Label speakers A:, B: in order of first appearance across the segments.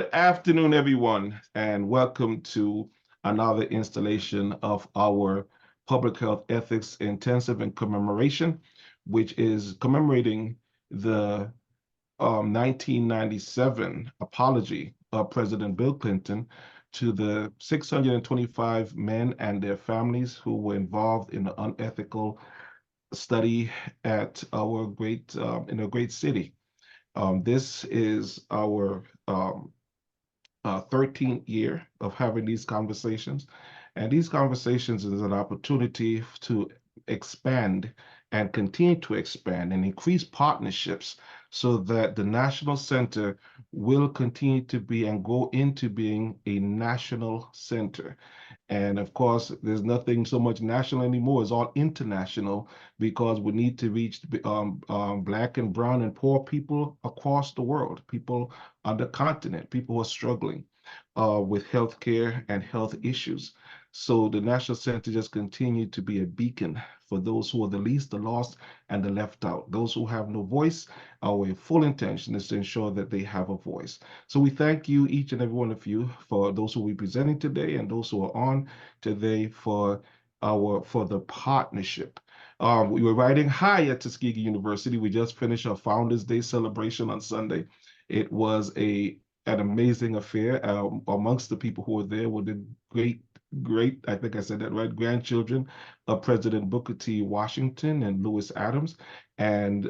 A: Good afternoon, everyone, and welcome to another installation of our Public Health Ethics Intensive and Commemoration, which is commemorating the 1997 apology of President Bill Clinton to the 625 men and their families who were involved in the unethical study at our in a great city. This is our 13th year of having these conversations. And these conversations is an opportunity to expand and continue to expand and increase partnerships so that the National Center will continue to be and go into being a national center. And of course, there's nothing so much national anymore. It's all international because we need to reach Black and brown and poor people across the world, people on the continent, people who are struggling with healthcare and health issues. So the National Center just continued to be a beacon for those who are the least, the lost, and the left out. Those who have no voice, our full intention is to ensure that they have a voice. So we thank you, each and every one of you, for those who will be presenting today and those who are on today for the partnership. We were riding high at Tuskegee University. We just finished our Founders Day celebration on Sunday. It was an amazing affair. Amongst the people who were there were the great, I think I said that right, grandchildren of President Booker T. Washington and Lewis Adams. And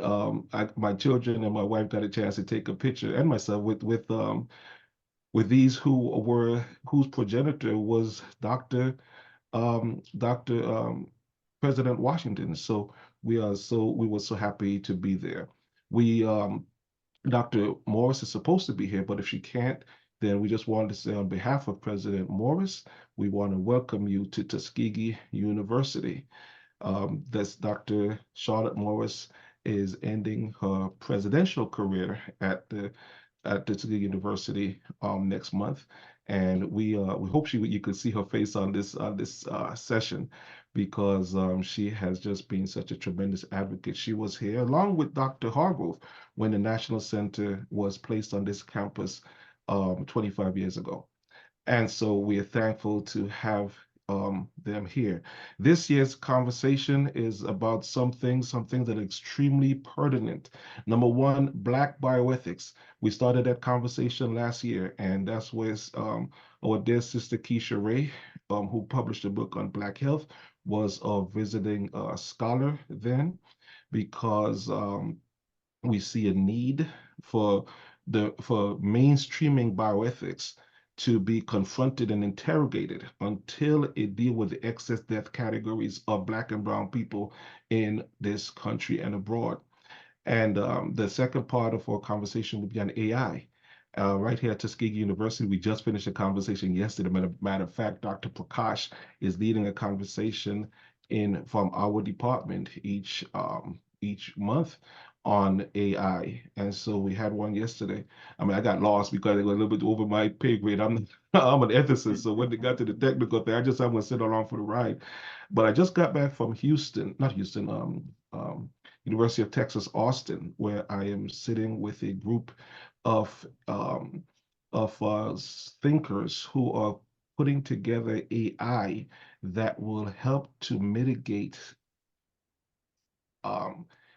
A: my children and my wife got a chance to take a picture, and myself, with these whose progenitor was Dr. President Washington. So we were so happy to be there. Dr. Morris is supposed to be here, but if she can't, then we just wanted to say on behalf of President Morris, we want to welcome you to Tuskegee University. That's Dr. Charlotte Morris is ending her presidential career at Tuskegee University next month, and we hope you could see her face on this session because she has just been such a tremendous advocate. She was here along with Dr. Hargrove when the National Center was placed on this campus 25 years ago. And so we are thankful to have them here. This year's conversation is about something that are extremely pertinent. Number one, Black bioethics. We started that conversation last year, and that's where our dear sister Keisha Ray, who published a book on Black health, was a visiting scholar then, because we see a need for mainstreaming bioethics to be confronted and interrogated until it deal with the excess death categories of Black and brown people in this country and abroad. And the second part of our conversation will be on AI. Right here at Tuskegee University, we just finished a conversation yesterday. Matter of fact, Dr. Prakash is leading a conversation from our department each month on AI. And so we had one yesterday. I mean, I got lost because it was a little bit over my pay grade. I'm an ethicist, so when it got to the technical thing, I just I'm gonna sit along for the ride. But I just got back from University of Texas, Austin, where I am sitting with a group of thinkers who are putting together AI that will help to mitigate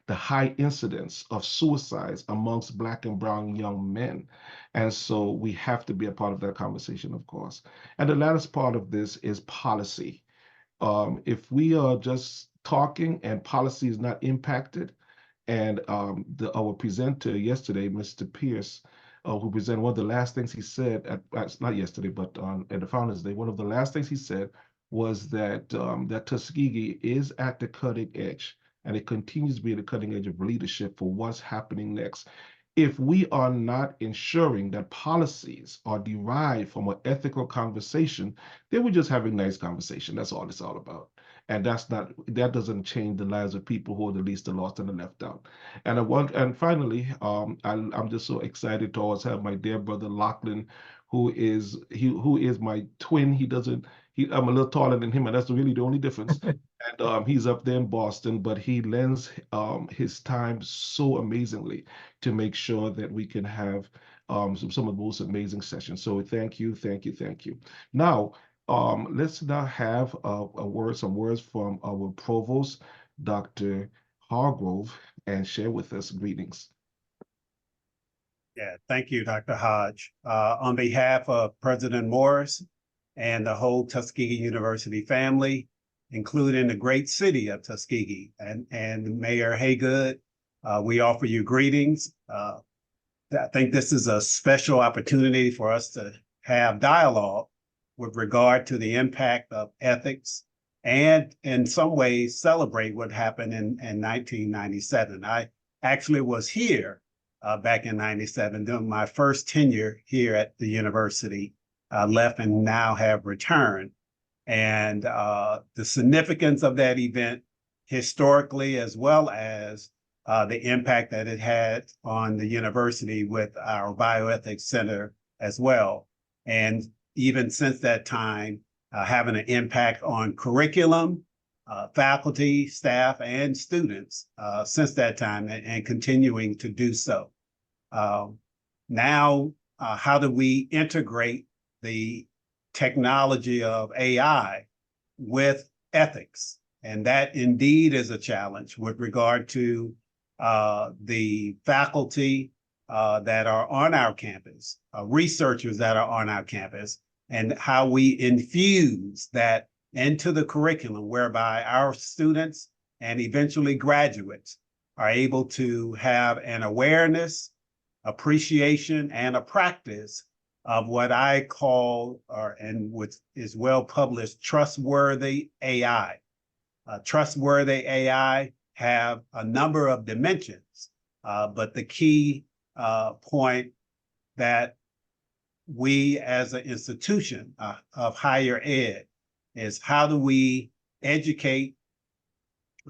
A: the high incidence of suicides amongst Black and brown young men. And so we have to be a part of that conversation, of course. And the last part of this is policy. If we are just talking and policy is not impacted, and our presenter yesterday, Mr. Pierce, who presented, one of the last things he said, not yesterday, but at the Founders Day, one of the last things he said was that Tuskegee is at the cutting edge, and it continues to be at the cutting edge of leadership for what's happening next. If we are not ensuring that policies are derived from an ethical conversation, then we're just having nice conversation. That's all it's all about. And that doesn't change the lives of people who are the least, the lost, and the left out. And finally, I'm just so excited to always have my dear brother Lachlan, who is my twin. I'm a little taller than him, and that's really the only difference. And he's up there in Boston, but he lends his time so amazingly to make sure that we can have some of the most amazing sessions. So thank you, thank you, thank you. Now, let's now have some words from our provost, Dr. Hargrove, and share with us greetings.
B: Yeah, thank you, Dr. Hodge. On behalf of President Morris and the whole Tuskegee University family, including the great city of Tuskegee and Mayor Haygood, we offer you greetings. I think this is a special opportunity for us to have dialogue with regard to the impact of ethics and in some ways celebrate what happened in 1997. I actually was here back in 97 during my first tenure here at the university, left and now have returned. And the significance of that event historically, as well as the impact that it had on the university with our bioethics center as well. And even since that time, having an impact on curriculum, faculty, staff, and students since that time and continuing to do so. Now, how do we integrate the technology of AI with ethics? And that indeed is a challenge with regard to the faculty that are on our campus, researchers that are on our campus, and how we infuse that into the curriculum whereby our students and eventually graduates are able to have an awareness, appreciation, and a practice of what I call, and which is well published, trustworthy AI. Trustworthy AI have a number of dimensions, but the key point that we as an institution of higher ed is how do we educate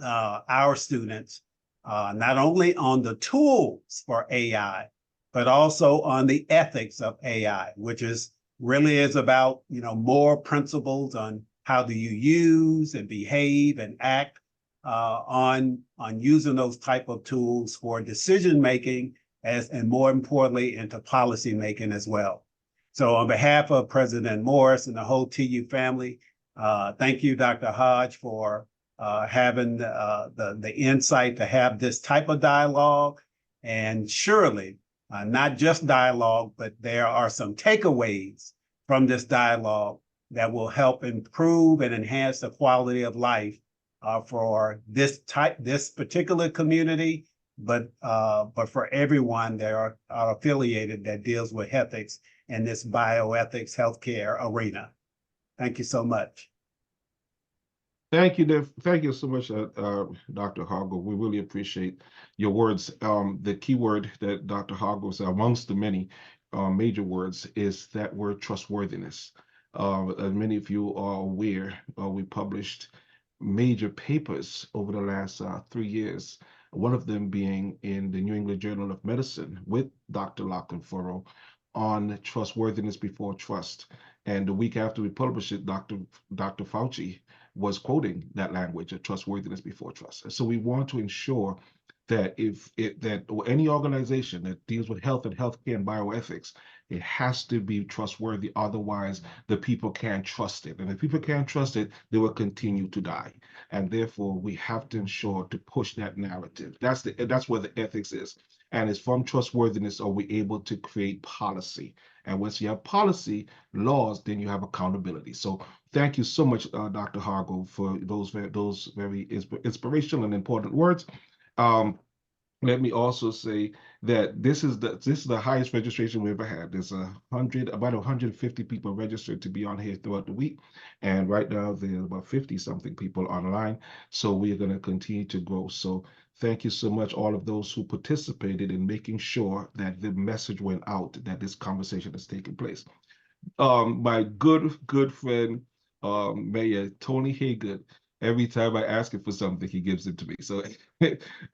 B: our students not only on the tools for AI, but also on the ethics of AI, which is really is about more principles on how do you use and behave and act on using those type of tools for decision making and more importantly into policy making as well. So on behalf of President Morris and the whole TU family, thank you, Dr. Hodge, for having the insight to have this type of dialogue. And surely, not just dialogue, but there are some takeaways from this dialogue that will help improve and enhance the quality of life for this particular community, but for everyone that are affiliated that deals with ethics in this bioethics healthcare arena. Thank you so much.
A: Thank you, thank you so much, Dr. Hargrove. We really appreciate your words. The key word that Dr. Hargrove said, amongst the many major words, is that word trustworthiness. As many of you are aware, we published major papers over the last 3 years, one of them being in the New England Journal of Medicine with Dr. Lachlan Furrow on trustworthiness before trust. And the week after we published it, Dr. Fauci was quoting that language of trustworthiness before trust. So we want to ensure that that any organization that deals with health and healthcare and bioethics, it has to be trustworthy. Otherwise, the people can't trust it. And if people can't trust it, they will continue to die. And therefore, we have to ensure to push that narrative. That's where the ethics is. And it's from trustworthiness are we able to create policy. And once you have policy, laws, then you have accountability. So thank you so much, Dr. Hargrove, for those very inspirational and important words. Let me also say that this is the highest registration we've ever had. There's about 150 people registered to be on here throughout the week, and right now there's about 50-something people online. So we are going to continue to grow. So thank you so much, all of those who participated in making sure that the message went out that this conversation is taking place. My good friend, Mayor Tony Haygood. Every time I ask him for something, he gives it to me. So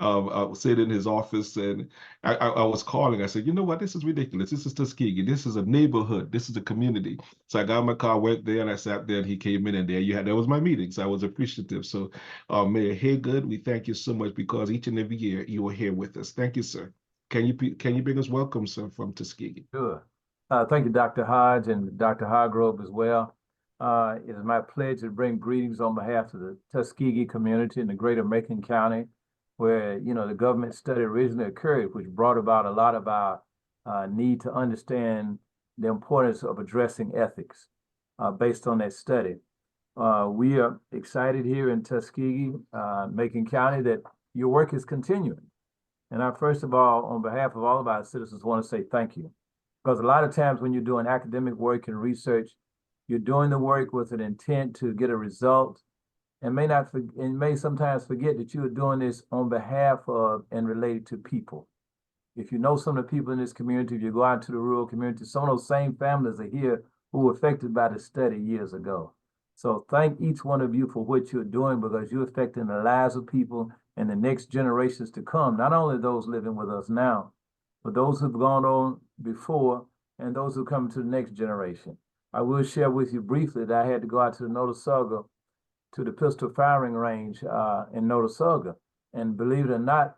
A: I was sitting in his office and I was calling. I said, you know what? This is ridiculous. This is Tuskegee. This is a neighborhood. This is a community. So I got in my car, went there, and I sat there, and he came in, and that was my meeting. So I was appreciative. So Mayor Haygood, we thank you so much because each and every year you are here with us. Thank you, sir. can you bring us welcome, sir, from Tuskegee?
C: Sure. Thank you, Dr. Hodge and Dr. Hargrove as well. It is my pleasure to bring greetings on behalf of the Tuskegee community in the greater Macon County, where, the government study originally occurred, which brought about a lot of our need to understand the importance of addressing ethics based on that study. We are excited here in Tuskegee, Macon County, that your work is continuing. And I, first of all, on behalf of all of our citizens, want to say thank you. Because a lot of times when you're doing academic work and research, you're doing the work with an intent to get a result, and may sometimes forget that you are doing this on behalf of and related to people. If you know some of the people in this community, if you go out to the rural community, some of those same families are here who were affected by the study years ago. So thank each one of you for what you're doing, because you're affecting the lives of people and the next generations to come, not only those living with us now, but those who've gone on before and those who come to the next generation. I will share with you briefly that I had to go out to the Notasulga, to the pistol firing range in Notasulga. And believe it or not,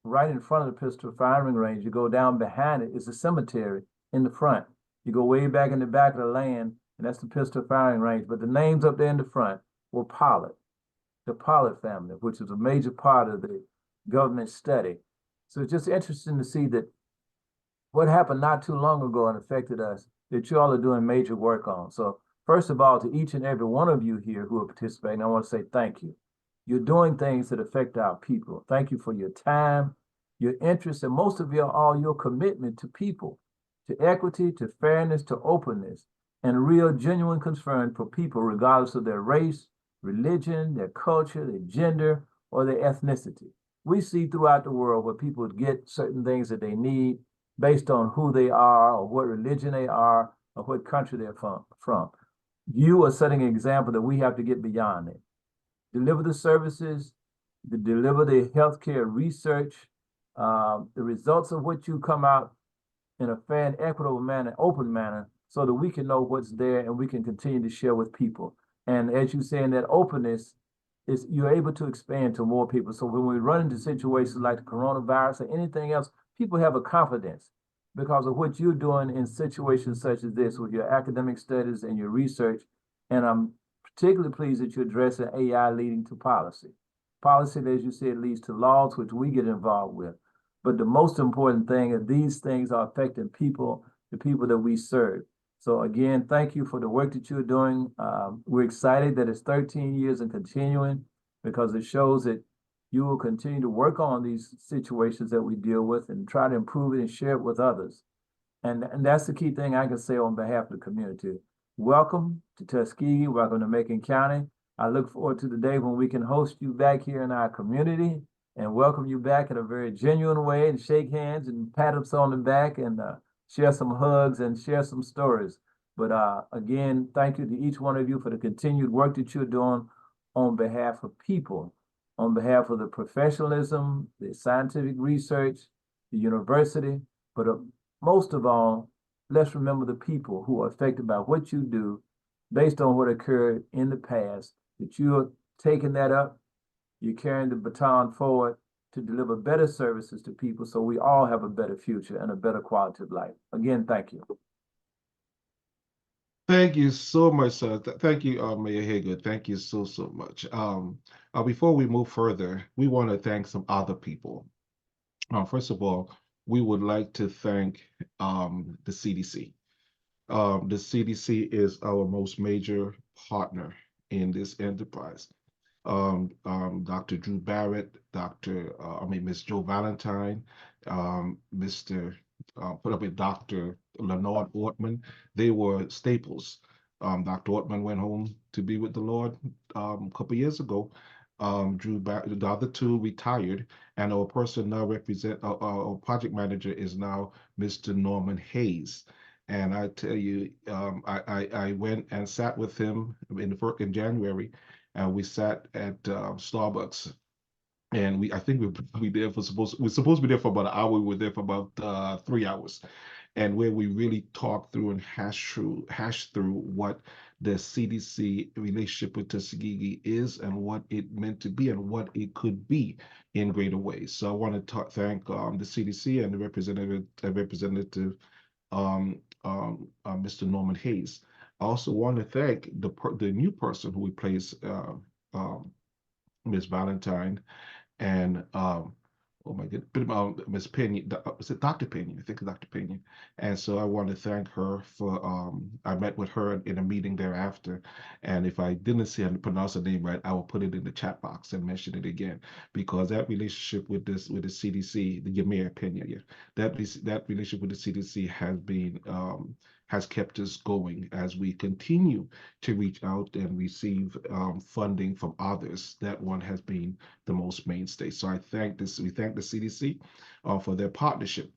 C: right in front of the pistol firing range, you go down behind it, is a cemetery in the front. You go way back in the back of the land, and that's the pistol firing range. But the names up there in the front were Pollard, the Pollard family, which is a major part of the government study. So it's just interesting to see that what happened not too long ago and affected us, that you all are doing major work on. So first of all, to each and every one of you here who are participating, I want to say thank you. You're doing things that affect our people. Thank you for your time, your interest, and most of all your commitment to people, to equity, to fairness, to openness, and real genuine concern for people regardless of their race, religion, their culture, their gender, or their ethnicity. We see throughout the world where people get certain things that they need based on who they are or what religion they are or what country they're from. You are setting an example that we have to get beyond it. Deliver the services, deliver the healthcare research, the results of what you come out in a fair and equitable manner, open manner, so that we can know what's there and we can continue to share with people. And as you say, in that openness, you're able to expand to more people. So when we run into situations like the coronavirus or anything else, people have a confidence because of what you're doing in situations such as this with your academic studies and your research. And I'm particularly pleased that you're addressing AI leading to policy. Policy, as you said, leads to laws, which we get involved with. But the most important thing is these things are affecting people, the people that we serve. So again, thank you for the work that you're doing. We're excited that it's 13 years and continuing, because it shows that you will continue to work on these situations that we deal with and try to improve it and share it with others. And that's the key thing I can say on behalf of the community. Welcome to Tuskegee. Welcome to Macon County. I look forward to the day when we can host you back here in our community and welcome you back in a very genuine way and shake hands and pat us on the back and share some hugs and share some stories. But again, thank you to each one of you for the continued work that you're doing on behalf of people, on behalf of the professionalism, the scientific research, the university. But most of all, let's remember the people who are affected by what you do based on what occurred in the past, that you're taking that up, you're carrying the baton forward to deliver better services to people so we all have a better future and a better quality of life. Again, thank you.
A: Thank you so much, sir. Thank you, Mayor Haygood. Thank you so much. Before we move further, we want to thank some other people. First of all, we would like to thank the CDC. The CDC is our most major partner in this enterprise. Dr. Drew Barrett, Ms. Joe Valentine, Dr. Leonard Ortman, they were staples. Dr. Ortman went home to be with the Lord a couple years ago. The other two retired, and our person now our project manager is now Mr. Norman Hayes. And I tell you, I went and sat with him in January, and we sat at Starbucks, and I think we're supposed to be there for about an hour. We were there for about 3 hours, and where we really talk through and hash through what the CDC relationship with Tuskegee is and what it meant to be and what it could be in greater ways. So I want to thank the CDC and the representative Mr. Norman Hayes. I also want to thank the new person who replaced Ms. Valentine and oh my goodness, Miss Pena, was it Dr. Pena? I think it's Dr. Pena. And so I want to thank her for, I met with her in a meeting thereafter. And if I didn't see her pronounce her name right, I will put it in the chat box and mention it again, because that relationship with the CDC, the Yamir Pena, yeah, that relationship with the CDC has kept us going as we continue to reach out and receive funding from others. That one has been the most mainstay. So we thank the CDC for their partnership.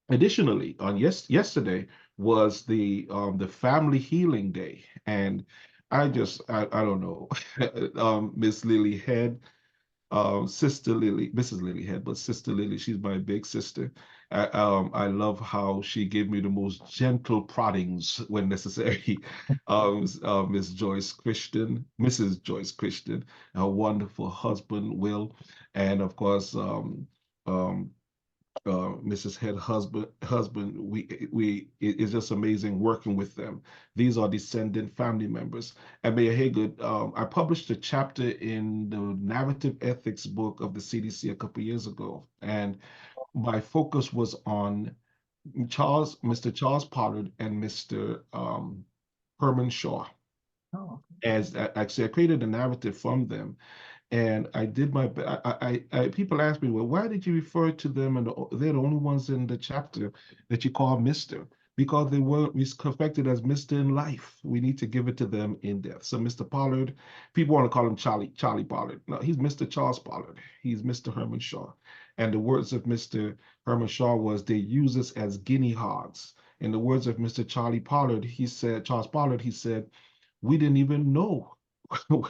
A: Additionally, on yesterday was the Family Healing Day, and I don't know, Miss Lily Head, Sister Lily, Mrs. Lily Head, but Sister Lily, she's my big sister. I love how she gave me the most gentle proddings when necessary. Miss Joyce Christian, Mrs. Joyce Christian, her wonderful husband Will, and of course Mrs. Head husband. It's just amazing working with them. These are descendant family members. And Mayor Haygood, I published a chapter in the narrative ethics book of the CDC a couple years ago, and my focus was on Mr. Charles Pollard and Mr. Herman Shaw.
C: Oh.
A: As actually, I created a narrative from them, and I did my people ask me, well, why did you refer to them, and they're the only ones in the chapter that you call Mr.? Because they weren't respected as Mr. in life. We need to give it to them in death. So Mr. Pollard, people want to call him Charlie Pollard. No, he's Mr. Charles Pollard. He's Mr. Herman Shaw. And the words of Mr. Herman Shaw was, they use us as guinea hogs. In the words of Mr. Charles Pollard, he said, we didn't even know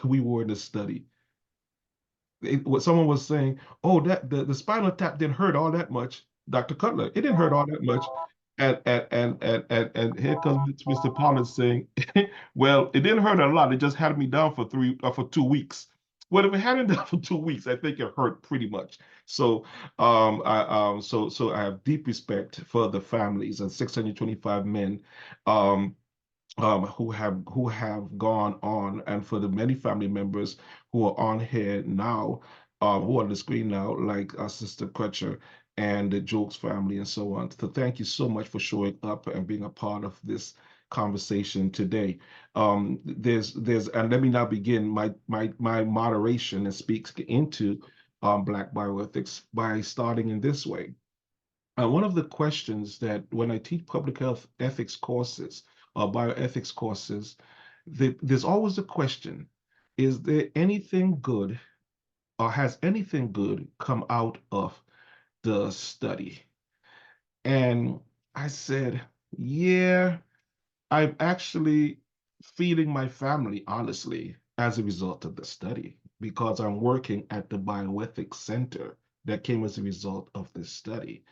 A: we were in a study. What someone was saying, oh, that the spinal tap didn't hurt all that much, Dr. Cutler. It didn't hurt all that much. And here comes Mr. Pollard saying, well, it didn't hurt a lot. It just had me down for 2 weeks. Well, if it hadn't done for 2 weeks, I think it hurt pretty much. So so I have deep respect for the families and 625 men who have gone on, and for the many family members who are on here now, who are on the screen now, like our Sister Crutcher and the Jokes family and so on. So thank you so much for showing up and being a part of this conversation today. And let me now begin my moderation and speaks into Black Bioethics by starting in this way. One of the questions that when I teach public health ethics courses, bioethics courses, there's always a question, is there anything good, or has anything good come out of the study? And I said, yeah, I'm actually feeding my family, honestly, as a result of the study, because I'm working at the Bioethics Center that came as a result of this study.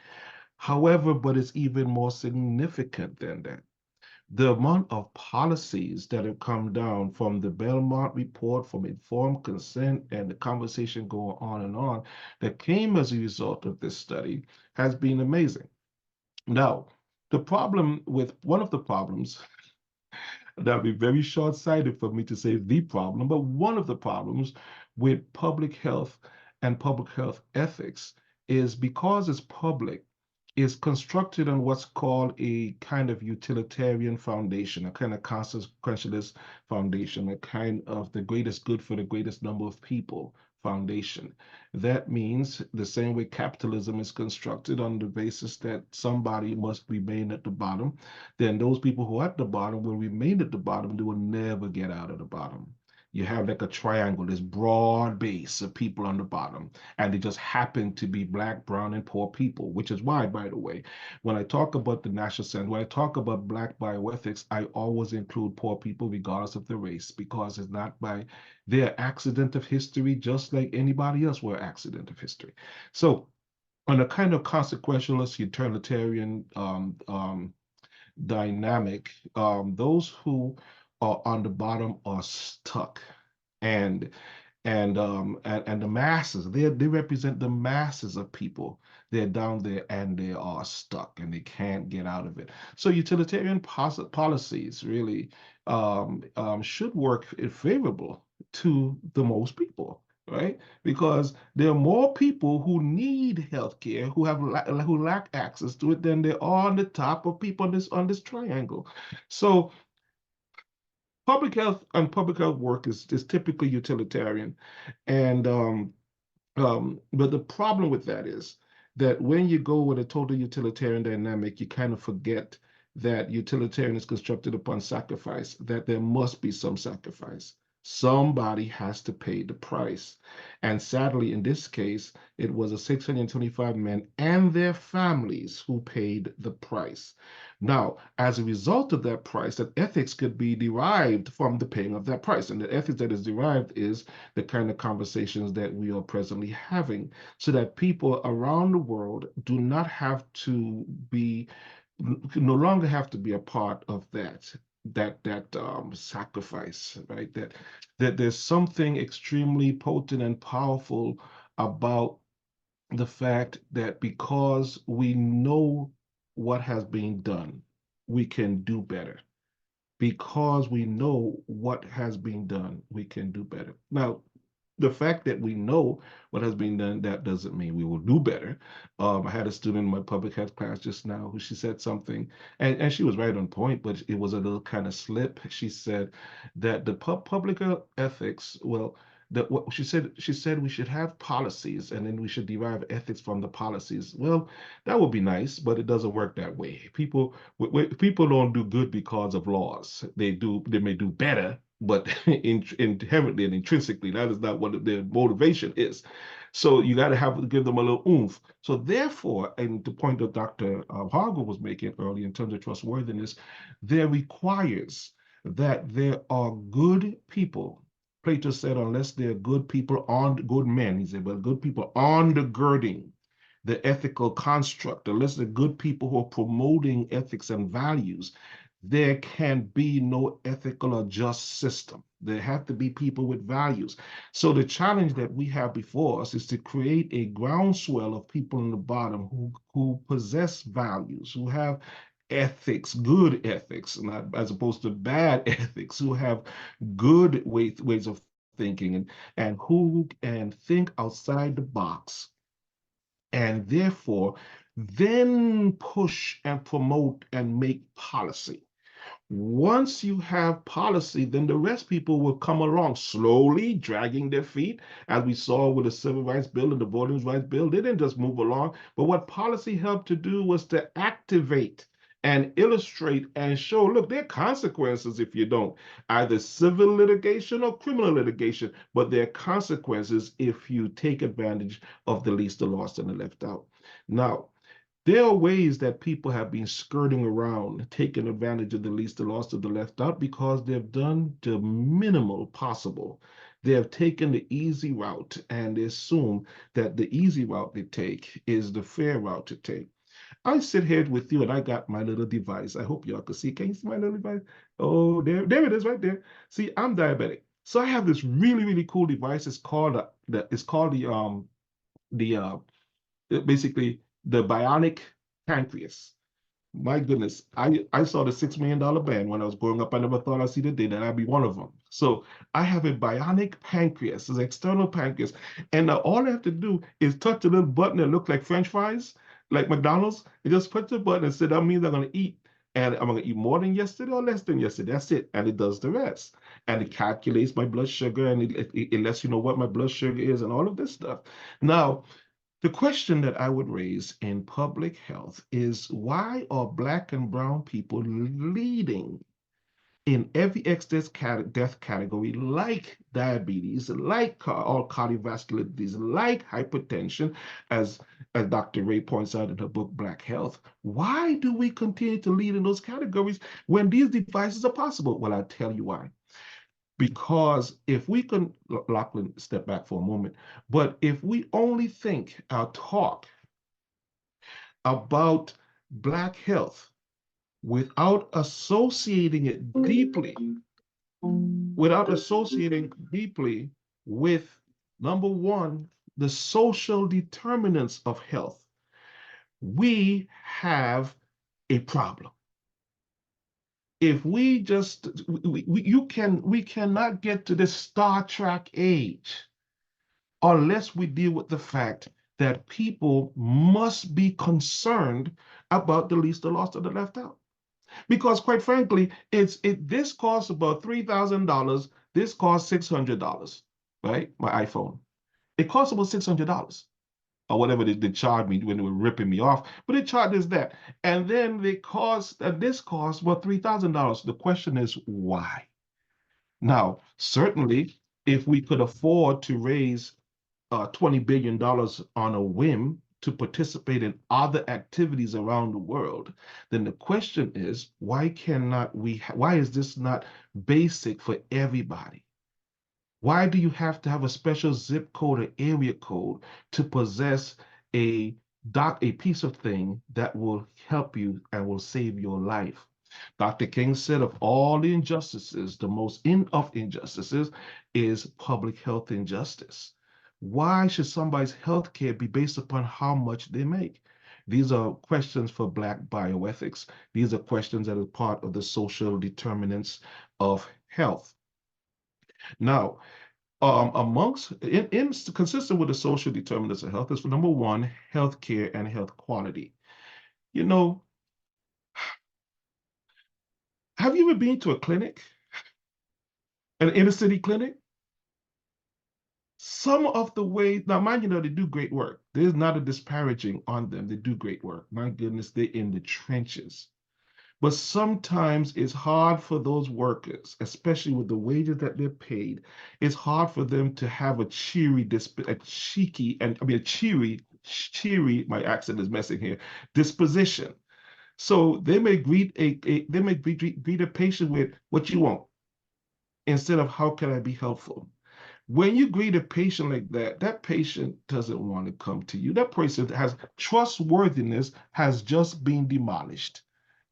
A: However, but it's even more significant than that. The amount of policies that have come down from the Belmont report, from informed consent, and the conversation going on and on that came as a result of this study has been amazing. Now, one of the problems, that would be very short-sighted for me to say the problem, but one of the problems with public health and public health ethics is because it's public, is constructed on what's called a kind of utilitarian foundation, a kind of consequentialist foundation, a kind of the greatest good for the greatest number of people foundation. That means the same way capitalism is constructed on the basis that somebody must remain at the bottom, then those people who are at the bottom will remain at the bottom. They will never get out of the bottom. You have like a triangle, this broad base of people on the bottom, and they just happen to be Black, brown, and poor people, which is why, by the way, when I talk about the National Center, when I talk about Black bioethics, I always include poor people regardless of the race, because it's not by their accident of history, just like anybody else were accident of history. So on a kind of consequentialist utilitarian dynamic, those who are on the bottom are stuck, and and the masses, they represent the masses of people. They're down there and they are stuck and they can't get out of it. So utilitarian policies really should work favorable to the most people, right? Because there are more people who need healthcare who lack access to it than there are on the top of people on this triangle. So public health and public health work is typically utilitarian, and but the problem with that is that when you go with a total utilitarian dynamic, you kind of forget that utilitarian is constructed upon sacrifice, that there must be some sacrifice. Somebody has to pay the price. And sadly, in this case, it was the 625 men and their families who paid the price. Now, as a result of that price, that ethics could be derived from the paying of that price. And the ethics that is derived is the kind of conversations that we are presently having, so that people around the world do not have to be, no longer have to be a part of that sacrifice, right? That there's something extremely potent and powerful about the fact that because we know what has been done, we can do better. Because we know what has been done, we can do better. Now, the fact that we know what has been done, that doesn't mean we will do better. I had a student in my public health class just now who she said something, and she was right on point, but it was a little kind of slip. She said that the public ethics, well, that what she said we should have policies and then we should derive ethics from the policies. Well, that would be nice, but it doesn't work that way. People don't do good because of laws. They may do better, but inherently and intrinsically, that is not what their motivation is. So you got to have to give them a little oomph. So therefore, and the point that Dr. Hargrove was making earlier in terms of trustworthiness, there requires that there are good people. Plato said, unless there are good people on good men, he said, but good people undergirding the ethical construct, unless there are good people who are promoting ethics and values, there can be no ethical or just system. There have to be people with values. So the challenge that we have before us is to create a groundswell of people in the bottom who possess values, who have ethics, good ethics, not as opposed to bad ethics, who have good ways of thinking, and who can think outside the box, and therefore then push and promote and make policy. Once you have policy, then the rest people will come along slowly, dragging their feet, as we saw with the Civil Rights Bill and the Voting Rights Bill. They didn't just move along, but what policy helped to do was to activate and illustrate and show, look, there are consequences if you don't, either civil litigation or criminal litigation, but there are consequences if you take advantage of the least, the lost, and the left out. Now, there are ways that people have been skirting around, taking advantage of the least, the lost, of the left out, because they've done the minimal possible. They have taken the easy route and they assume that the easy route they take is the fair route to take. I sit here with you and I got my little device. I hope y'all can see. Can you see my little device? Oh, there it is right there. See, I'm diabetic. So I have this really, really cool device. It's called the basically the bionic pancreas. My goodness, I saw the $6 million band when I was growing up. I never thought I'd see the day that I'd be one of them. So I have a bionic pancreas, an external pancreas, and now all I have to do is touch a little button that looks like French fries, like McDonald's, and just push the button and say that means I'm going to eat. And I'm going to eat more than yesterday or less than yesterday. That's it. And it does the rest. And it calculates my blood sugar, and it lets you know what my blood sugar is and all of this stuff. Now, the question that I would raise in public health is, why are Black and brown people leading in every excess death category, like diabetes, like all cardiovascular disease, like hypertension, as Dr. Ray points out in her book, Black Health? Why do we continue to lead in those categories when these devices are possible? Well, I'll tell you why. Because if we can, Lachlan, step back for a moment, but if we only think our talk about Black health without associating it deeply, with, number one, the social determinants of health, we have a problem. If we just, we cannot get to this Star Trek age unless we deal with the fact that people must be concerned about the least, the lost, or the left out. Because quite frankly, this costs about $3,000. This costs $600, right? My iPhone. It costs about $600 or whatever they charged me when they were ripping me off. But they charged us that. And then this costs about $3,000. The question is why? Now, certainly, if we could afford to raise $20 billion on a whim to participate in other activities around the world, then the question is, why is this not basic for everybody? Why do you have to have a special zip code or area code to possess a piece of thing that will help you and will save your life? Dr. King said of all the injustices, the most of injustices is public health injustice. Why should somebody's health care be based upon how much they make? These are questions for Black bioethics. These are questions that are part of the social determinants of health. Now, consistent with the social determinants of health is, for number one, health care and health quality. You know, have you ever been to a clinic, an inner city clinic? Some of the ways, now mind you, they do great work. There's not a disparaging on them. They do great work. My goodness, they're in the trenches. But sometimes it's hard for those workers, especially with the wages that they're paid, it's hard for them to have a cheery, my accent is messing here, disposition. So they may greet a patient with what you want instead of how can I be helpful. When you greet a patient like that, that patient doesn't want to come to you. That person has trustworthiness has just been demolished.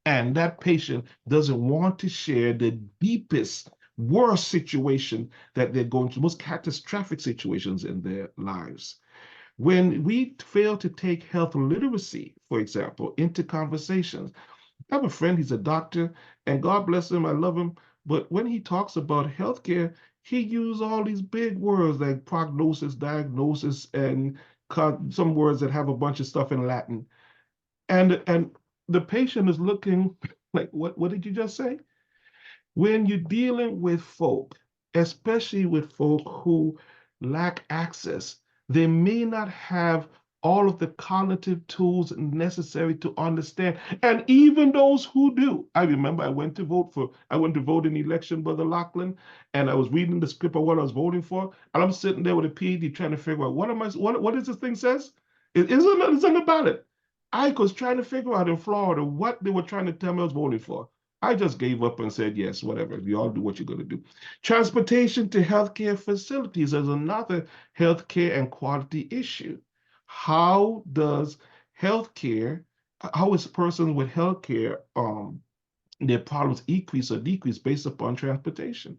A: And that patient doesn't want to share the deepest, worst situation that they're going through, most catastrophic situations in their lives. When we fail to take health literacy, for example, into conversations, I have a friend, he's a doctor, and God bless him, I love him, but when he talks about healthcare, he uses all these big words like prognosis, diagnosis, and some words that have a bunch of stuff in Latin. And the patient is looking like, what did you just say? When you're dealing with folk, especially with folk who lack access, they may not have all of the cognitive tools necessary to understand. And even those who do, I remember I went to vote in the election, Brother Lachlan, and I was reading the script of what I was voting for, and I'm sitting there with a Ph.D. trying to figure out what is this thing says? It isn't something about it. I was trying to figure out in Florida what they were trying to tell me I was voting for. I just gave up and said, yes, whatever. You all do what you're going to do. Transportation to healthcare facilities is another healthcare and quality issue. How is persons with healthcare, their problems increase or decrease based upon transportation?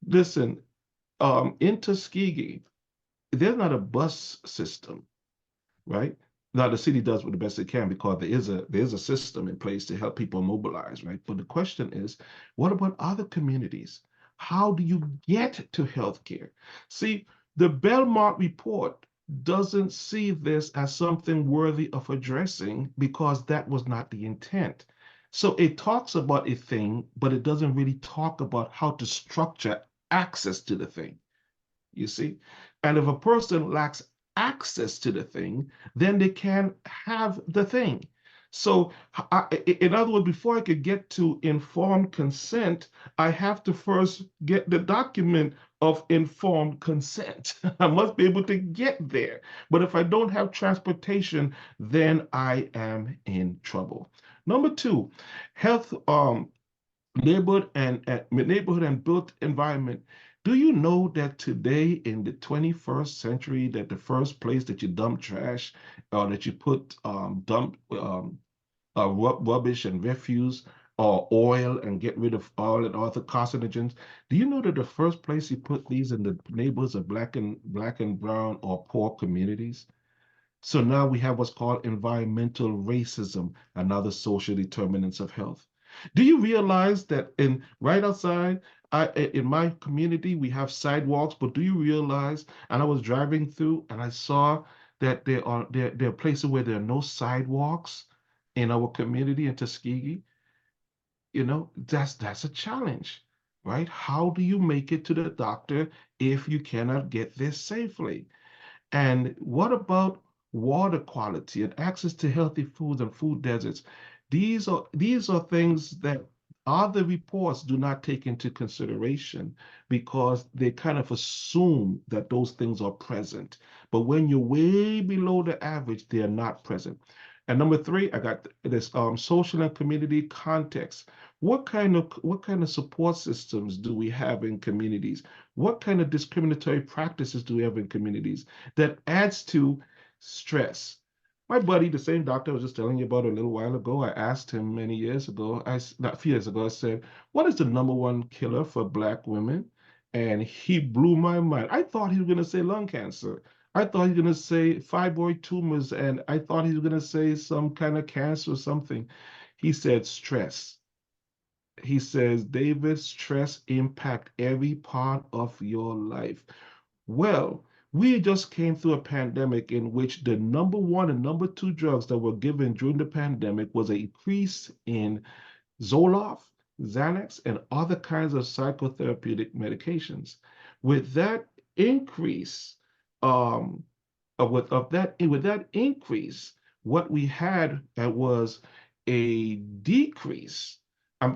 A: Listen, in Tuskegee, there's not a bus system, right? Now the city does what the best it can because there is a system in place to help people mobilize, right? But the question is, what about other communities? How do you get to healthcare? See, the Belmont report doesn't see this as something worthy of addressing because that was not the intent. So it talks about a thing, but it doesn't really talk about how to structure access to the thing. You see? And if a person lacks access to the thing, then they can't have the thing. So, in other words, before I could get to informed consent, I have to first get the document of informed consent. I must be able to get there. But if I don't have transportation, then I am in trouble. Number two, health, neighborhood and built environment. Do you know that today in the 21st century that the first place that you dump trash or that you put rubbish and refuse or oil and get rid of all and other carcinogens. Do you know that the first place you put these in the neighborhoods of black and brown or poor communities? So now we have what's called environmental racism and other social determinants of health. Do you realize that in right outside in my community we have sidewalks, but do you realize? And I was driving through and I saw that there are places where there are no sidewalks in our community in Tuskegee. You know, that's a challenge, right? How do you make it to the doctor if you cannot get there safely? And what about water quality and access to healthy foods and food deserts? These are things that other reports do not take into consideration because they kind of assume that those things are present. But when you're way below the average, they are not present. And number three, I got this social and community context. What kind of support systems do we have in communities? What kind of discriminatory practices do we have in communities that adds to stress? My buddy, the same doctor I was just telling you about a little while ago, I asked him many years ago, not a few years ago, I said, what is the number one killer for Black women? And he blew my mind. I thought he was going to say lung cancer. I thought he was going to say fibroid tumors, and I thought he was going to say some kind of cancer or something. He said stress. He says, David, stress impact every part of your life. Well, we just came through a pandemic in which the number one and number two drugs that were given during the pandemic was an increase in Zoloft, Xanax, and other kinds of psychotherapeutic medications. With that increase, with that increase, what we had was a decrease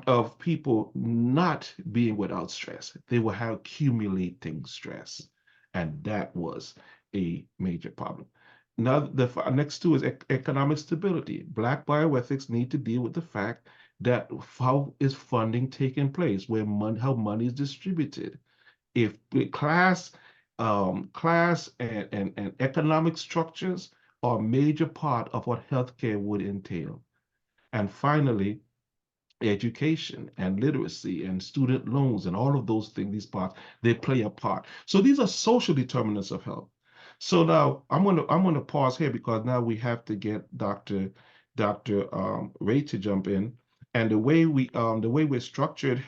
A: of people not being without stress. They were accumulating stress, and that was a major problem. Now, the next two is economic stability. Black bioethics need to deal with the fact that how is funding taking place, how money is distributed. If the class and economic structures are a major part of what healthcare would entail. And finally, education and literacy and student loans and all of those things, these parts, they play a part. So these are social determinants of health. So now I'm gonna pause here because now we have to get Dr. Ray to jump in. And the way we're structured,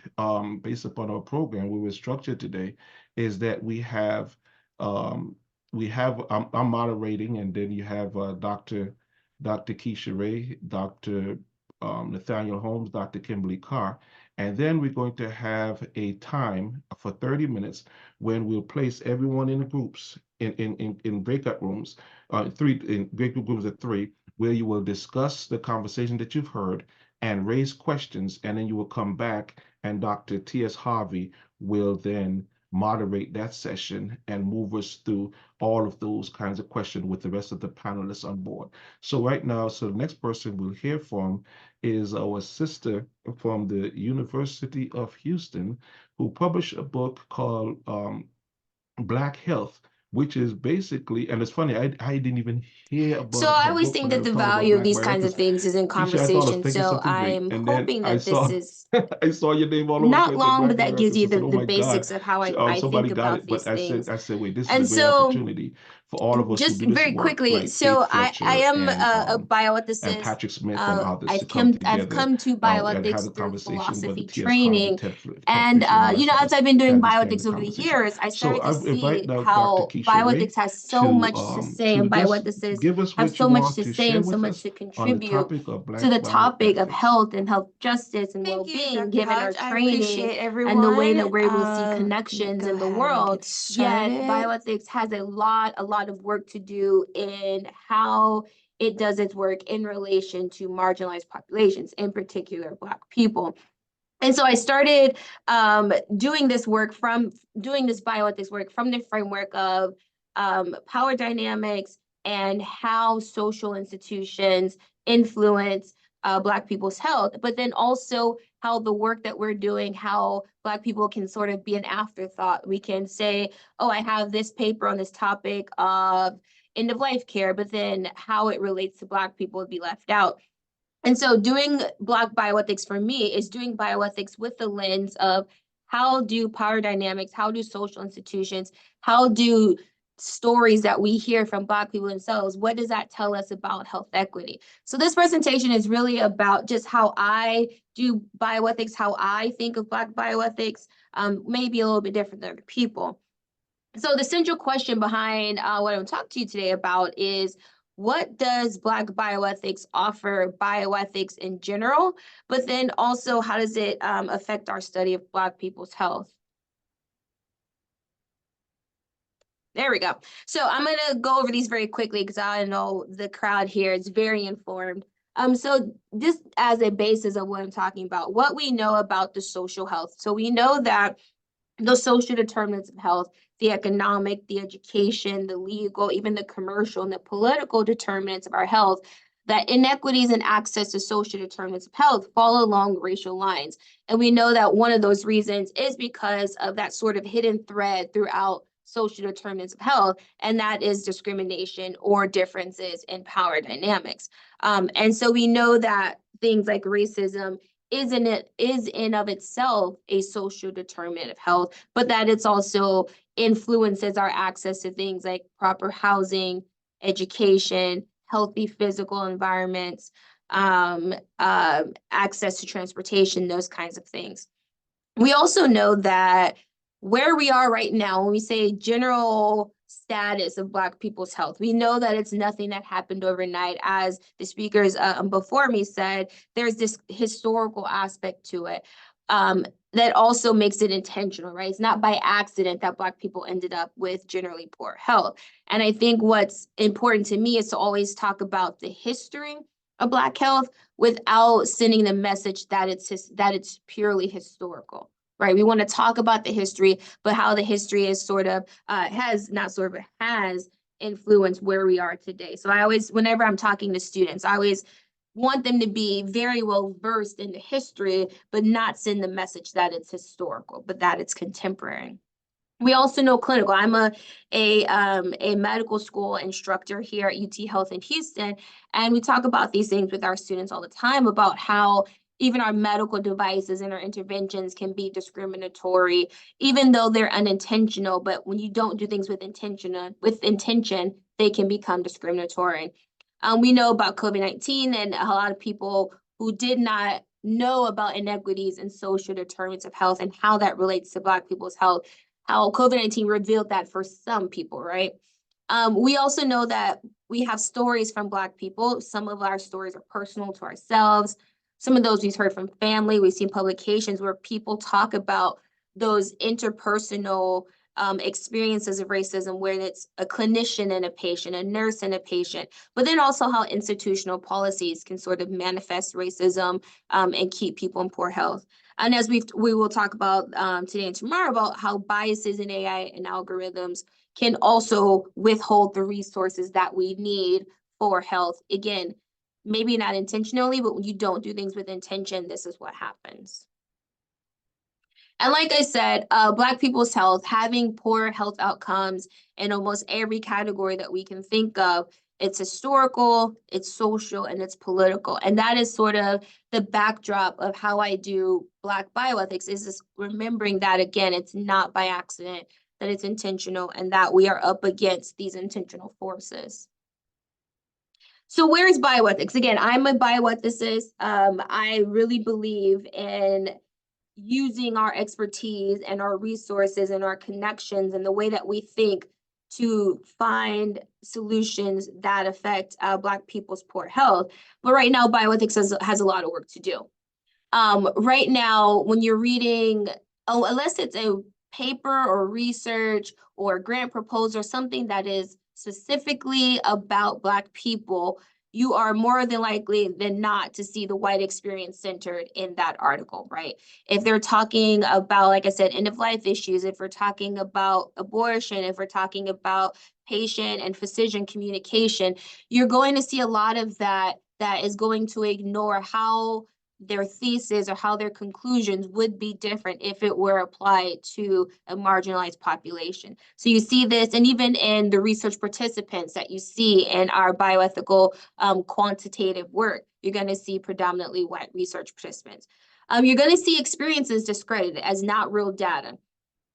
A: based upon our program, we were structured today, is that I'm moderating, and then you have Dr. Keisha Ray, Dr. Nathaniel Holmes, Dr. Kimberly Carr, and then we're going to have a time for 30 minutes when we'll place everyone in groups in breakout rooms, in breakout rooms of three, where you will discuss the conversation that you've heard and raise questions, and then you will come back and Dr. T.S. Harvey will then moderate that session and move us through all of those kinds of questions with the rest of the panelists on board. So right now, the next person we'll hear from is our sister from the University of Houston, who published a book called Black Health, which is basically, and it's funny, I didn't even hear about
D: So I
A: her
D: always
A: book
D: think
A: when I
D: that
A: was
D: the
A: talking about
D: value of
A: Black
D: these kinds of
A: bioethics.
D: things is in
A: Keisha, I thought I was
D: conversation.
A: thinking
D: So
A: something great,
D: I'm
A: and then
D: hoping
A: I
D: that this
A: saw
D: is
A: I saw your name all over the
D: not
A: place,
D: long,
A: Black
D: but that gives
A: bioethics.
D: you
A: I said, oh
D: the
A: my God.
D: basics of how I think
A: Somebody got
D: about
A: it,
D: these
A: but
D: things.
A: I said, wait, this is a
D: And
A: great
D: so
A: opportunity for all of us who
D: just
A: do this
D: very
A: work,
D: quickly,
A: like Faith
D: so I
A: Fletcher
D: am a
A: and
D: bioethicist.
A: Patrick Smith and others to come
D: I've
A: together
D: come to
A: and have a
D: bioethics through
A: conversation with the
D: philosophy
A: T.S. Harvey,
D: training.
A: Ted
D: And
A: Fisher, and
D: you know, as
A: others
D: I've been doing
A: had this kind
D: bioethics
A: of
D: over the
A: conversation.
D: years, I
A: So
D: started to
A: I invite
D: see
A: now Dr.
D: how
A: Keisha Ray
D: bioethics has so much to say, and
A: to just
D: bioethicists
A: give us
D: have
A: what
D: so
A: you
D: much
A: want
D: to
A: to
D: say
A: share
D: and so
A: with
D: much
A: us
D: to
A: on the
D: contribute
A: topic of
D: to
A: Black
D: the topic of
A: bioethics.
D: health and health justice and
E: Thank you,
D: well-being,
E: Dr.
D: given our
E: Hodge. I
D: training
E: appreciate everyone.
D: and the way that we're able to see connections
E: Go
D: in the
E: ahead and
D: world.
E: get started.
D: Yet bioethics has a lot of work to do in how it does its work in relation to marginalized populations, in particular Black people. And so I started doing this bioethics work from the framework of power dynamics and how social institutions influence Black people's health, but then also how the work that we're doing, how Black people can sort of be an afterthought. We can say, oh, I have this paper on this topic of end of life care, but then how it relates to Black people would be left out. And so doing Black bioethics for me is doing bioethics with the lens of how do power dynamics, how do social institutions, how do stories that we hear from Black people themselves, what does that tell us about health equity? So this presentation is really about just how I do bioethics, how I think of Black bioethics, maybe a little bit different than other people. So the central question behind what I'm talking to you today about is, what does Black bioethics offer bioethics in general, but then also how does it affect our study of Black people's health? There we go. So I'm going to go over these very quickly because I know the crowd here is very informed. So just as a basis of what I'm talking about, what we know about the social health. So we know that the social determinants of health, the economic, the education, the legal, even the commercial and the political determinants of our health, that inequities in access to social determinants of health fall along racial lines. And we know that one of those reasons is because of that sort of hidden thread throughout social determinants of health, and that is discrimination or differences in power dynamics. And so we know that things like racism is in of itself a social determinant of health, but that it's also influences our access to things like proper housing, education, healthy physical environments, access to transportation, those kinds of things. We also know that where we are right now, when we say general status of Black people's health, we know that it's nothing that happened overnight. As the speakers before me said, there's this historical aspect to it that also makes it intentional, right? It's not by accident that Black people ended up with generally poor health. And I think what's important to me is to always talk about the history of Black health without sending the message that it's purely historical. Right, we want to talk about the history, but how the history is sort of has influenced where we are today. So I always, whenever I'm talking to students, I always want them to be very well versed in the history, but not send the message that it's historical, but that it's contemporary. We also know clinical. I'm a medical school instructor here at UT Health in Houston, and we talk about these things with our students all the time about how even our medical devices and our interventions can be discriminatory, even though they're unintentional. But when you don't do things with intention, they can become discriminatory. We know about COVID-19 and a lot of people who did not know about inequities and social determinants of health and how that relates to Black people's health, how COVID-19 revealed that for some people, right? We also know that we have stories from Black people. Some of our stories are personal to ourselves. Some of those we've heard from family. We've seen publications where people talk about those interpersonal experiences of racism, where it's a clinician and a patient, a nurse and a patient, but then also how institutional policies can sort of manifest racism and keep people in poor health. And as we will talk about today and tomorrow about how biases in AI and algorithms can also withhold the resources that we need for health. Again, maybe not intentionally, but when you don't do things with intention, this is what happens. And like I said, Black people's health, having poor health outcomes in almost every category that we can think of, it's historical, it's social, and it's political. And that is sort of the backdrop of how I do Black bioethics, is this remembering that, again, it's not by accident, that it's intentional, and that we are up against these intentional forces. So where is bioethics? Again, I'm a bioethicist. I really believe in using our expertise and our resources and our connections and the way that we think to find solutions that affect Black people's poor health. But right now, bioethics has a lot of work to do. Right now, when you're reading, unless it's a paper or research or grant proposal or something that is specifically about Black people, you are more than likely than not to see the white experience centered in that article, right? If they're talking about, like I said, end-of-life issues, if we're talking about abortion, if we're talking about patient and physician communication, you're going to see a lot of that that is going to ignore how their thesis or how their conclusions would be different if it were applied to a marginalized population. So you see this, and even in the research participants that you see in our bioethical quantitative work, you're going to see predominantly white research participants. You're going to see experiences discredited as not real data.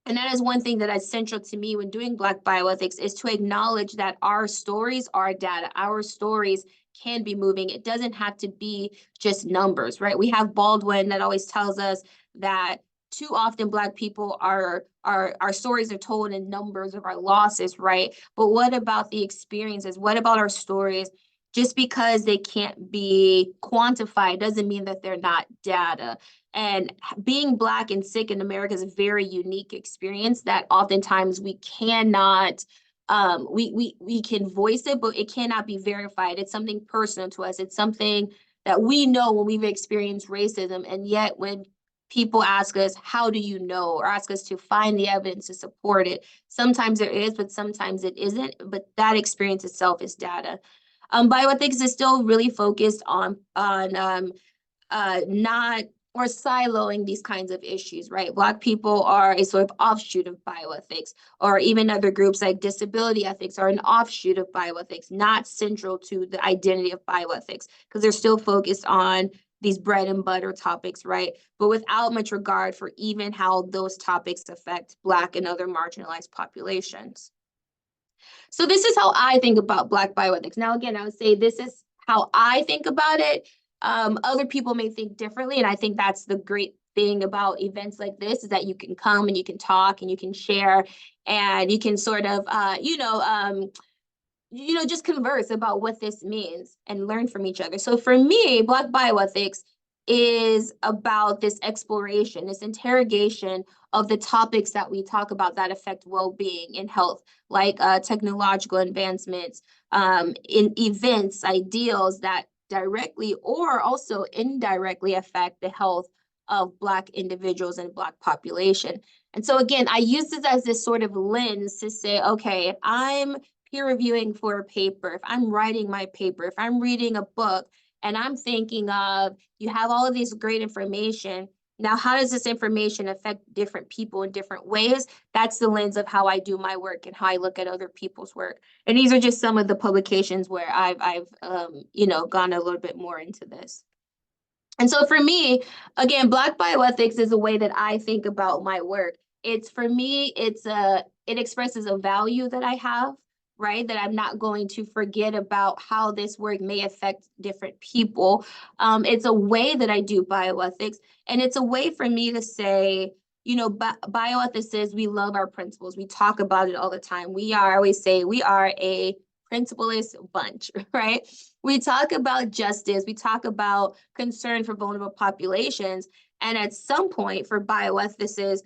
D: And that is one thing that is central to me when doing Black bioethics, is to acknowledge that our stories are data. Our stories can be moving. It doesn't have to be just numbers, right? We have Baldwin that always tells us that too often Black people our stories are told in numbers of our losses, right? But what about the experiences? What about our stories? Just because they can't be quantified doesn't mean that they're not data. And being Black and sick in America is a very unique experience that oftentimes we cannot, we can voice it, but it cannot be verified. It's something personal to us. It's something that we know when we've experienced racism. And yet when people ask us, how do you know, or ask us to find the evidence to support it, sometimes there is, but sometimes it isn't. But that experience itself is data. Bioethics is still really focused on not or siloing these kinds of issues, right? Black people are a sort of offshoot of bioethics, or even other groups like disability ethics are an offshoot of bioethics, not central to the identity of bioethics, because they're still focused on these bread and butter topics, right? But without much regard for even how those topics affect Black and other marginalized populations. So this is how I think about Black bioethics. Now, again, I would say this is how I think about it. Other people may think differently, and I think that's the great thing about events like this, is that you can come and you can talk and you can share and you can sort of, just converse about what this means and learn from each other. So for me, Black bioethics is about this exploration, this interrogation of the topics that we talk about that affect well-being and health, like technological advancements, in events, ideals that directly or also indirectly affect the health of Black individuals and Black population. And so again, I use this as this sort of lens to say, okay, if I'm peer reviewing for a paper, if I'm writing my paper, if I'm reading a book, and I'm thinking of, you have all of this great information. Now, how does this information affect different people in different ways? That's the lens of how I do my work and how I look at other people's work. And these are just some of the publications where I've gone a little bit more into this. And so for me, again, Black bioethics is a way that I think about my work. For me, it expresses a value that I have, right? That I'm not going to forget about how this work may affect different people. It's a way that I do bioethics, and it's a way for me to say, bioethicists, we love our principles. We talk about it all the time. I always say we are a principleless bunch, right? We talk about justice. We talk about concern for vulnerable populations. And at some point for bioethicists,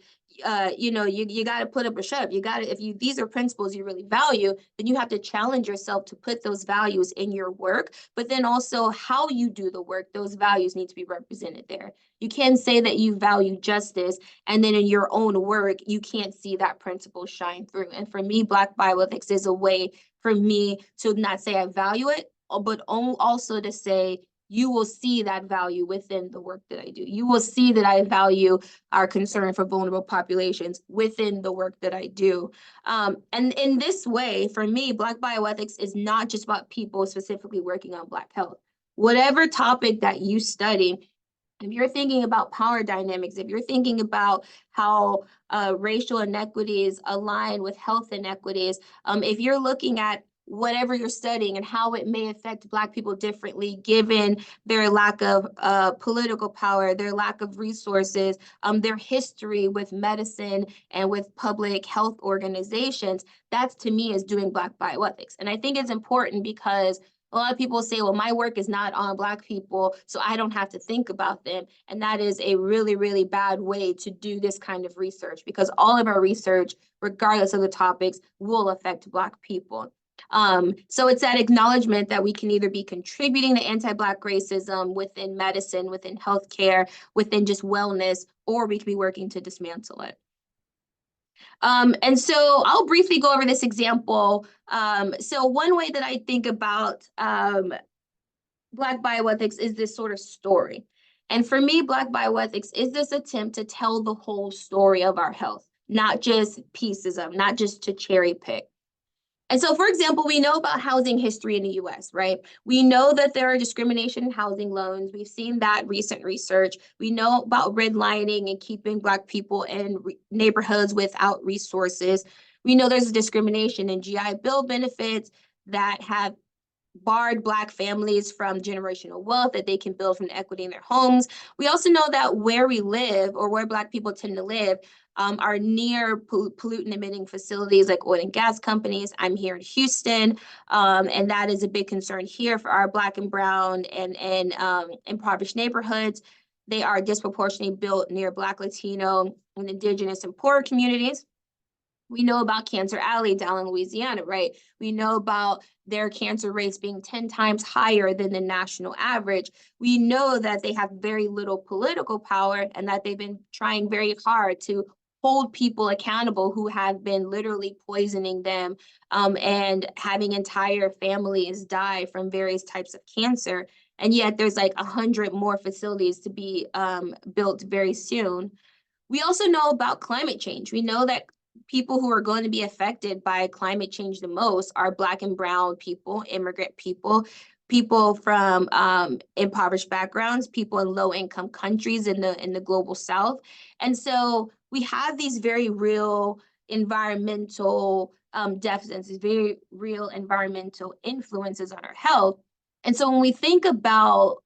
D: you got to put up or shut up. These are principles you really value, then you have to challenge yourself to put those values in your work. But then also how you do the work, those values need to be represented there. You can't say that you value justice and then in your own work, you can't see that principle shine through. And for me, Black bioethics is a way for me to not say I value it, but also to say, you will see that value within the work that I do. You will see that I value our concern for vulnerable populations within the work that I do. And in this way, for me, Black bioethics is not just about people specifically working on Black health. Whatever topic that you study, if you're thinking about power dynamics, if you're thinking about how racial inequities align with health inequities, if you're looking at whatever you're studying and how it may affect Black people differently, given their lack of political power, their lack of resources, their history with medicine and with public health organizations, that's to me is doing Black bioethics. And I think it's important because a lot of people say, well, my work is not on Black people, so I don't have to think about them. And that is a really, really bad way to do this kind of research, because all of our research, regardless of the topics, will affect Black people. So it's that acknowledgement that we can either be contributing to anti-Black racism within medicine, within healthcare, within just wellness, or we can be working to dismantle it. And so I'll briefly go over this example. So one way that I think about Black bioethics is this sort of story. And for me, Black bioethics is this attempt to tell the whole story of our health, not just pieces of, not just to cherry pick. And so, for example, we know about housing history in the US, right? We know that there are discrimination in housing loans. We've seen that recent research. We know about redlining and keeping Black people in neighborhoods without resources. We know there's discrimination in GI Bill benefits that have barred Black families from generational wealth that they can build from the equity in their homes. We also know that where we live, or where Black people tend to live, are near pollutant emitting facilities like oil and gas companies. I'm here in Houston, and that is a big concern here for our Black and brown and impoverished neighborhoods. They are disproportionately built near Black, Latino, and Indigenous and poor communities. We know about Cancer Alley down in Louisiana, right? We know about their cancer rates being 10 times higher than the national average. We know that they have very little political power and that they've been trying very hard to hold people accountable who have been literally poisoning them and having entire families die from various types of cancer. And yet there's like 100 more facilities to be built very soon. We also know about climate change. We know that people who are going to be affected by climate change the most are Black and brown people, immigrant people, people from impoverished backgrounds, people in low-income countries in the global South. And so we have these very real environmental deficits, these very real environmental influences on our health. And so when we think about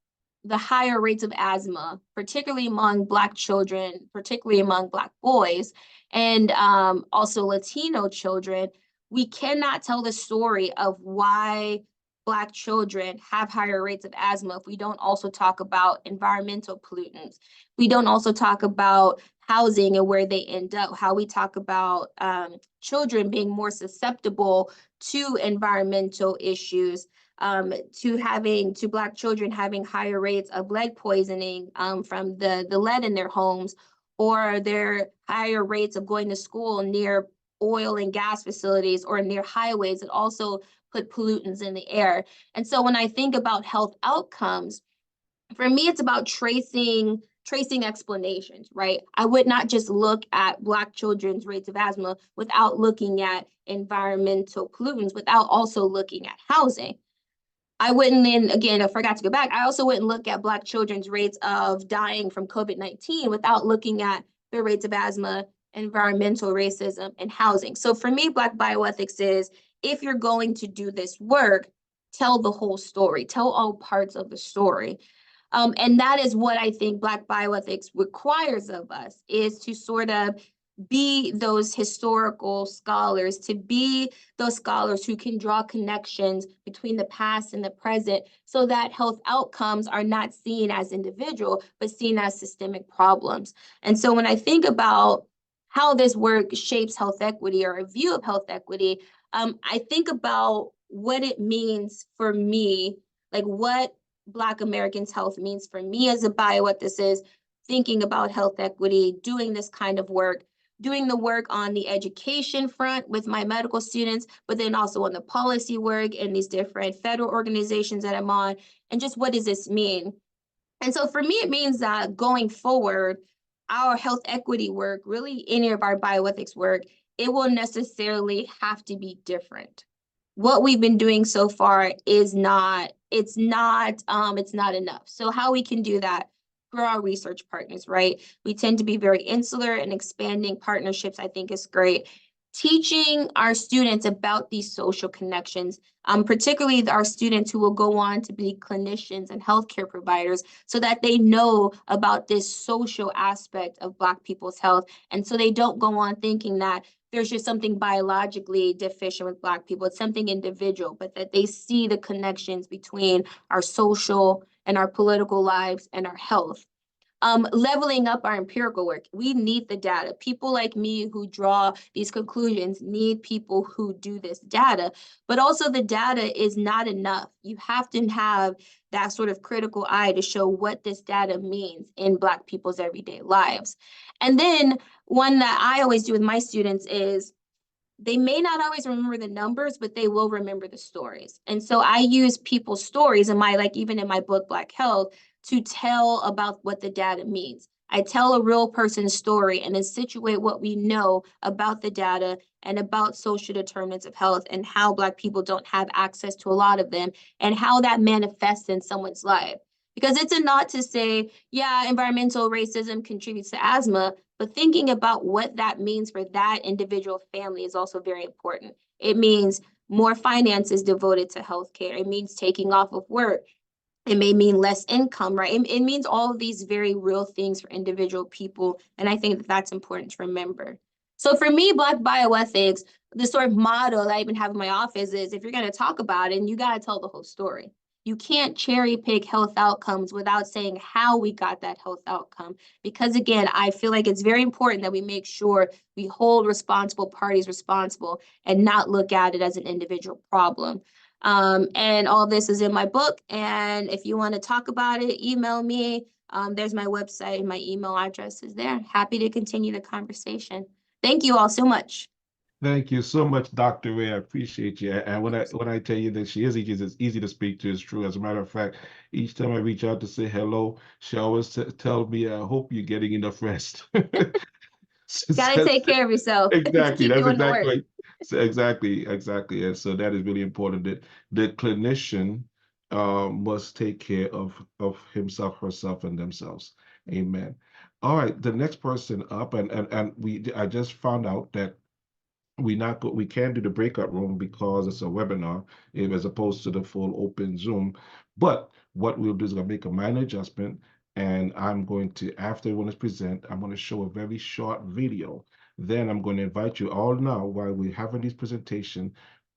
D: the higher rates of asthma, particularly among Black children, particularly among Black boys, and also Latino children, we cannot tell the story of why Black children have higher rates of asthma if we don't also talk about environmental pollutants. We don't also talk about housing and where they end up, how we talk about children being more susceptible to environmental issues, to Black children having higher rates of lead poisoning from the lead in their homes, or their higher rates of going to school near oil and gas facilities or near highways that also put pollutants in the air. And so when I think about health outcomes, for me, it's about tracing explanations, right? I would not just look at Black children's rates of asthma without looking at environmental pollutants, without also looking at housing. I wouldn't, and again, I forgot to go back, I also wouldn't look at Black children's rates of dying from COVID-19 without looking at their rates of asthma, environmental racism, and housing. So for me, Black bioethics is, if you're going to do this work, tell the whole story, tell all parts of the story. And that is what I think Black bioethics requires of us, is to sort of be those historical scholars, to be those scholars who can draw connections between the past and the present, so that health outcomes are not seen as individual, but seen as systemic problems. And so when I think about how this work shapes health equity, or a view of health equity, I think about what it means for me, like what Black Americans' health means for me as a bioethicist, thinking about health equity, doing this kind of work, doing the work on the education front with my medical students, but then also on the policy work and these different federal organizations that I'm on, and just what does this mean? And so for me, it means that going forward, our health equity work, really any of our bioethics work, it will necessarily have to be different. What we've been doing so far is not enough. So how we can do that for our research partners, right? We tend to be very insular, and expanding partnerships, I think, is great. Teaching our students about these social connections, particularly our students who will go on to be clinicians and healthcare providers, so that they know about this social aspect of Black people's health. And so they don't go on thinking that there's just something biologically deficient with Black people, it's something individual, but that they see the connections between our social and our political lives and our health. Leveling up our empirical work. We need the data. People like me who draw these conclusions need people who do this data, but also the data is not enough. You have to have that sort of critical eye to show what this data means in Black people's everyday lives. And then one that I always do with my students is, they may not always remember the numbers, but they will remember the stories. And so I use people's stories in my, like, even in my book, Black Health, to tell about what the data means. I tell a real person's story and then situate what we know about the data and about social determinants of health and how Black people don't have access to a lot of them and how that manifests in someone's life. Because it's not to say, yeah, environmental racism contributes to asthma, but thinking about what that means for that individual family is also very important. It means more finances devoted to healthcare. It means taking off of work. It may mean less income, right? It means all of these very real things for individual people. And I think that that's important to remember. So for me, Black bioethics, the sort of motto that I even have in my office is, if you're going to talk about it, and you got to tell the whole story. You can't cherry pick health outcomes without saying how we got that health outcome. Because again, I feel like it's very important that we make sure we hold responsible parties responsible and not look at it as an individual problem. And all this is in my book. And if you want to talk about it, email me. There's my website and my email address is there. Happy to continue the conversation. Thank you all so much.
A: Thank you so much, Dr. Ray. I appreciate you. And when I tell you that she is easy to speak to, it's true. As a matter of fact, each time I reach out to say hello, she always tells me, "I hope you're getting enough rest."
D: Gotta take care of yourself.
A: Exactly.
D: Keep
A: That's
D: doing the
A: exactly
D: work.
A: right. So exactly. And so that is really important that the clinician must take care of himself, herself, and themselves. Amen. All right, the next person up, and I just found out that we can't do the breakout room because it's a webinar as opposed to the full open Zoom. But what we'll do is gonna make a minor adjustment, and I'm going to, after everyone is present, I'm going to show a very short video. Then I'm going to invite you all now, while we're having this presentation,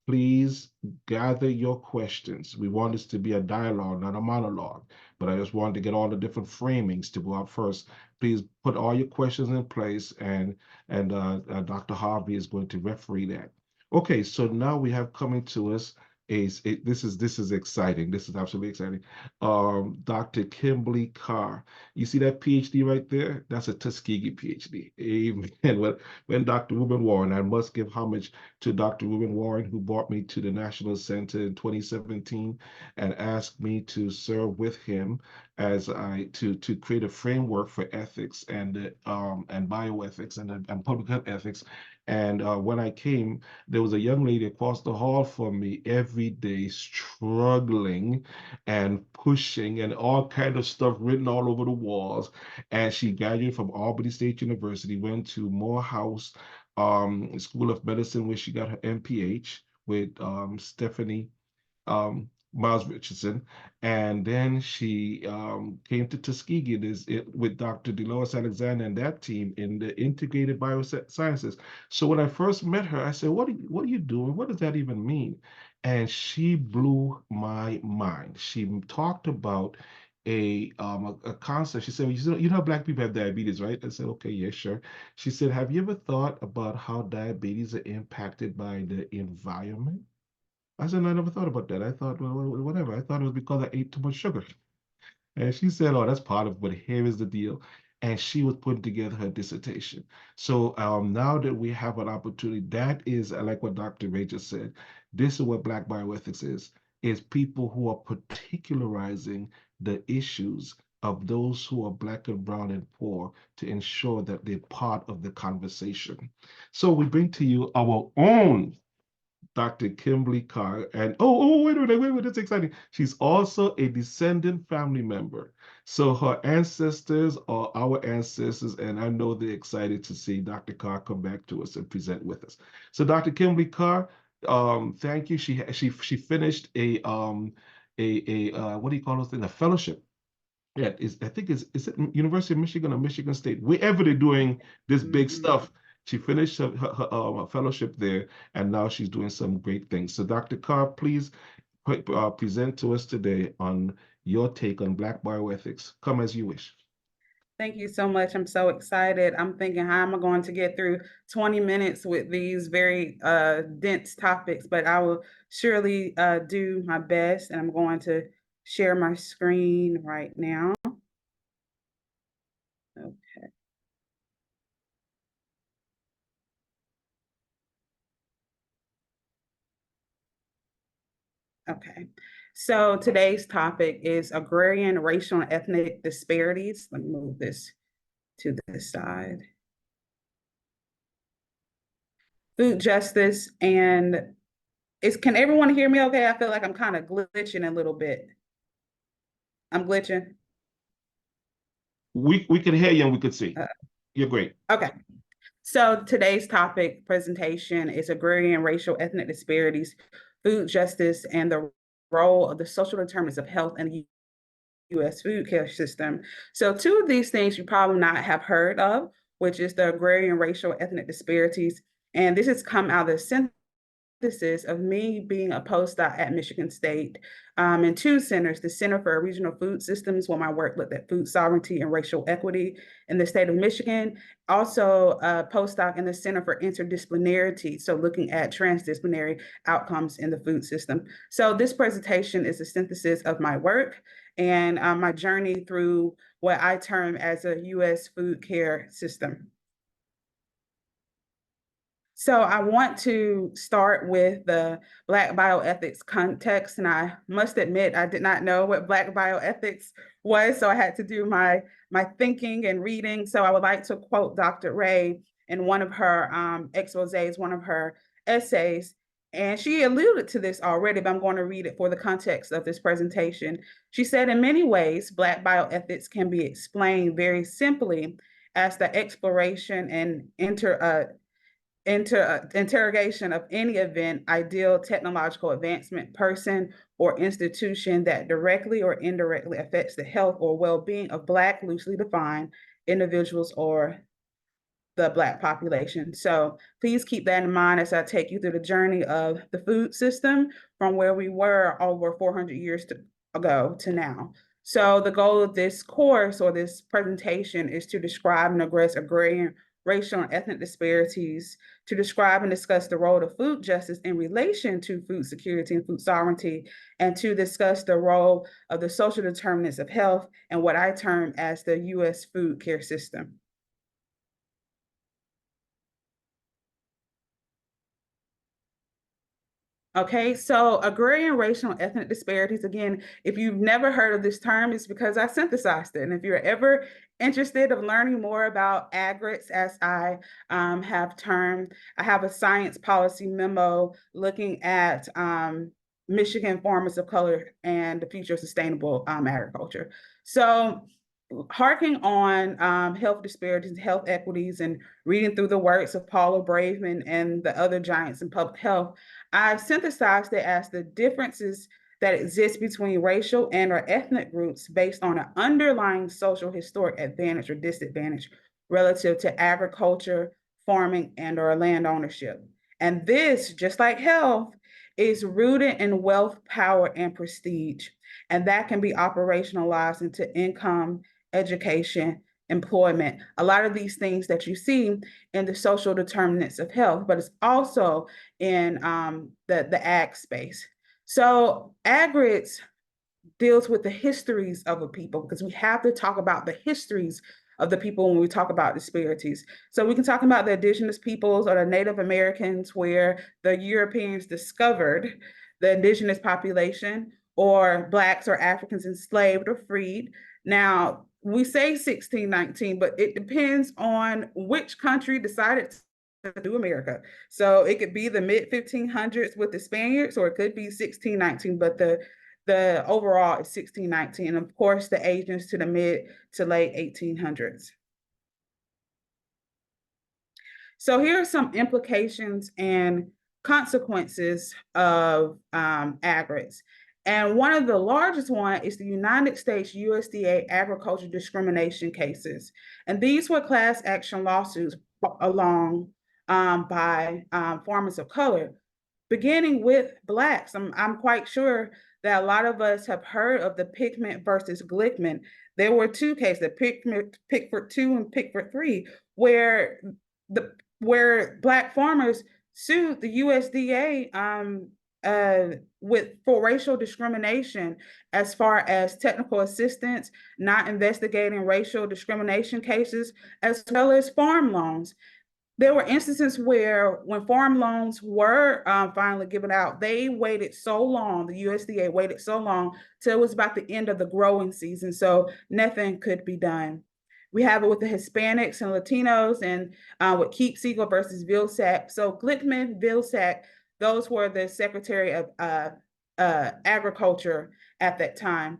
A: please gather your questions. We want this to be a dialogue, not a monologue, but I just wanted to get all the different framings to go out first. Please put all your questions in place, and Dr. Harvey is going to referee that. Okay, so now we have coming to us this is exciting. This is absolutely exciting. Dr. Kimberly Carr. You see that PhD right there? That's a Tuskegee PhD. Amen. When Dr. Reuben Warren, I must give homage to Dr. Reuben Warren, who brought me to the National Center in 2017 and asked me to serve with him as to create a framework for ethics and bioethics and public health ethics. And when I came, there was a young lady across the hall from me every day, struggling and pushing and all kind of stuff written all over the walls. And she graduated from Albany State University, went to Morehouse School of Medicine, where she got her MPH with Stephanie Miles Richardson, and then she came to Tuskegee with Dr. Dolores Alexander and that team in the integrated biosciences. So when I first met her, I said, "What are you doing? What does that even mean?" And she blew my mind. She talked about a concept. She said, "Well, you know how Black people have diabetes, right?" I said, "Okay, yeah, sure." She said, "Have you ever thought about how diabetes are impacted by the environment?" I said, "I never thought about that. I thought, well, whatever. I thought it was because I ate too much sugar." And she said, "Oh, that's part of it, but here is the deal." And she was putting together her dissertation. So now that we have an opportunity, that is like what Dr. Ray just said. This is what Black bioethics is people who are particularizing the issues of those who are Black and brown and poor to ensure that they're part of the conversation. So we bring to you our own Dr. Kimberly Carr. And wait a minute, that's exciting. She's also a descendant family member. So her ancestors are our ancestors, and I know they're excited to see Dr. Carr come back to us and present with us. So Dr. Kimberly Carr, thank you. She finished what do you call those things? A fellowship. Yeah, I think is it University of Michigan or Michigan State, wherever they're doing this big stuff. She finished her fellowship there, and now she's doing some great things. So, Dr. Carr, please present to us today on your take on Black bioethics. Come as you wish.
E: Thank you so much. I'm so excited. I'm thinking, how am I going to get through 20 minutes with these very dense topics? But I will surely do my best, and I'm going to share my screen right now. Okay. Okay, so today's topic is agrarian, racial, and ethnic disparities. Let me move this to this side. Food justice, and can everyone hear me okay? I feel like I'm kind of glitching a little bit. I'm glitching.
A: We can hear you and we could see. You're great.
E: Okay. So today's topic presentation is agrarian, racial, ethnic disparities, food justice, and the role of the social determinants of health in the U.S. food care system. So two of these things you probably not have heard of, which is the agrarian, racial, ethnic disparities. And this has come out of the synthesis of me being a postdoc at Michigan State in two centers, the Center for Regional Food Systems, where my work looked at food sovereignty and racial equity in the state of Michigan. Also a postdoc in the Center for Interdisciplinarity, so looking at transdisciplinary outcomes in the food system. So this presentation is a synthesis of my work and my journey through what I term as a U.S. food care system. So I want to start with the Black bioethics context, and I must admit I did not know what Black bioethics was, so I had to do my thinking and reading. So I would like to quote Dr. Ray in one of her exposés, one of her essays, and she alluded to this already, but I'm going to read it for the context of this presentation. She said, in many ways, Black bioethics can be explained very simply as the exploration and interrogation of any event, ideal, technological advancement, person, or institution that directly or indirectly affects the health or well-being of Black, loosely defined, individuals or the Black population. So please keep that in mind as I take you through the journey of the food system from where we were over 400 years ago to now. So the goal of this course or this presentation is to describe and address agrarian, racial, and ethnic disparities, to describe and discuss the role of food justice in relation to food security and food sovereignty, and to discuss the role of the social determinants of health and what I term as the U.S. food care system. Okay, so agrarian, racial, and ethnic disparities, again, if you've never heard of this term, it's because I synthesized it. And if you're ever interested of learning more about aggregates, as I have termed, I have a science policy memo looking at Michigan farmers of color and the future of sustainable agriculture. So harking on health disparities, health equities, and reading through the works of Paula Braveman and the other giants in public health, I've synthesized it as the differences that exist between racial and or ethnic groups based on an underlying social historic advantage or disadvantage relative to agriculture, farming, and or land ownership. And this, just like health, is rooted in wealth, power, and prestige. And that can be operationalized into income, education, employment, a lot of these things that you see in the social determinants of health, but it's also in the ag space. So aggregates deals with the histories of a people, because we have to talk about the histories of the people when we talk about disparities. So we can talk about the indigenous peoples or the Native Americans, where the Europeans discovered the indigenous population, or Blacks or Africans enslaved or freed. Now, we say 1619, but it depends on which country decided to do America. So it could be the mid 1500s with the Spaniards, or it could be 1619, but the overall is 1619. And of course, the agents to the mid to late 1800s. So here are some implications and consequences of aggregates. And one of the largest one is the United States USDA agriculture discrimination cases. And these were class action lawsuits along by farmers of color, beginning with Blacks. I'm quite sure that a lot of us have heard of the Pickman versus Glickman. There were two cases, Pickford 2 and Pickford 3, where Black farmers sued the USDA for racial discrimination as far as technical assistance, not investigating racial discrimination cases, as well as farm loans. there were instances where when farm loans were finally given out, they waited so long, the USDA waited so long till it was about the end of the growing season, so nothing could be done. We have it with the Hispanics and Latinos, and with Keep Siegel versus Vilsack. So Glickman, Vilsack, those were the Secretary of Agriculture at that time.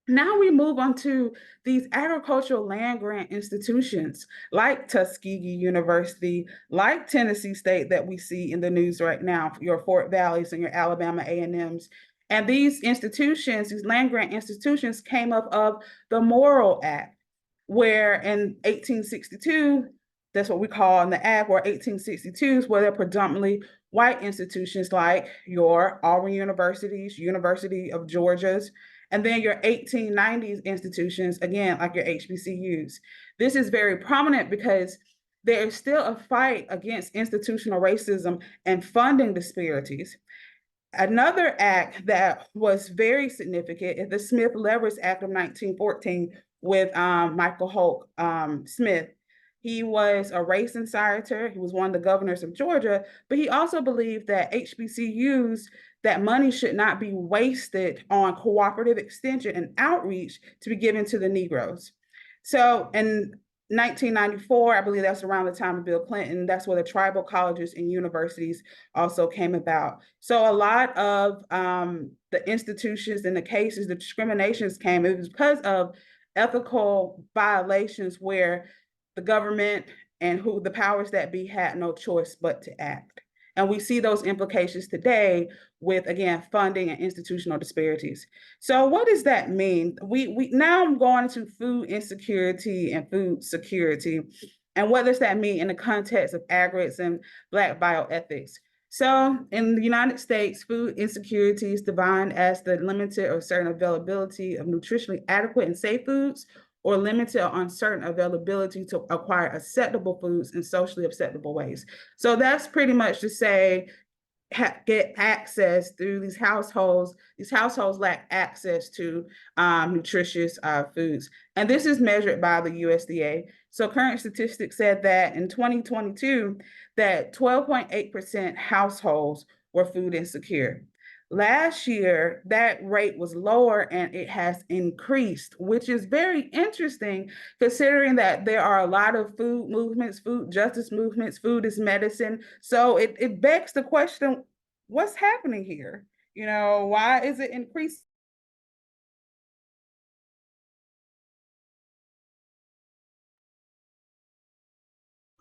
E: Now we move on to these agricultural land grant institutions like Tuskegee University, like Tennessee State that we see in the news right now, your Fort Valleys and your Alabama A&Ms. And these institutions, these land grant institutions came up of the Morrill Act, where in 1862, that's what we call in the Act, where 1862s, where they're predominantly white institutions like your Auburn Universities, University of Georgia's, and then your 1890s institutions, again, like your HBCUs. This is very prominent because there is still a fight against institutional racism and funding disparities. Another act that was very significant is the Smith-Leverett Act of 1914 with Michael Holt Smith. He was a race insider. He was one of the governors of Georgia, but he also believed that HBCUs, that money should not be wasted on cooperative extension and outreach to be given to the Negroes. So in 1994, I believe that's around the time of Bill Clinton, that's where the tribal colleges and universities also came about. So a lot of the institutions and the cases, the discriminations came, it was because of ethical violations where the government and who the powers that be had no choice but to act. And we see those implications today with, again, funding and institutional disparities. So what does that mean? We now I'm going to food insecurity and food security. And what does that mean in the context of aggregates and Black bioethics? So in the United States, food insecurity is defined as the limited or certain availability of nutritionally adequate and safe foods, or limited or uncertain availability to acquire acceptable foods in socially acceptable ways. So that's pretty much to say, get access through these households. These households lack access to nutritious foods. And this is measured by the USDA. So current statistics said that in 2022, that 12.8% households were food insecure. Last year, that rate was lower and it has increased, which is very interesting considering that there are a lot of food movements, food justice movements, food is medicine. So it begs the question, what's happening here? You know, why is it increasing?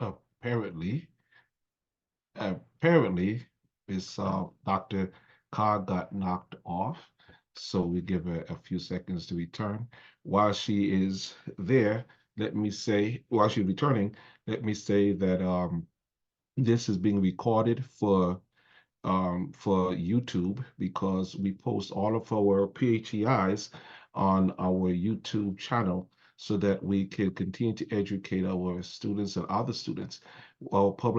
A: Apparently, apparently, this Dr. Carr got knocked off, so we give her a few seconds to return. While she is there, let me say, while she's returning, let me say that this is being recorded for YouTube because we post all of our PHEIs on our YouTube channel so that we can continue to educate our students and other students. Our our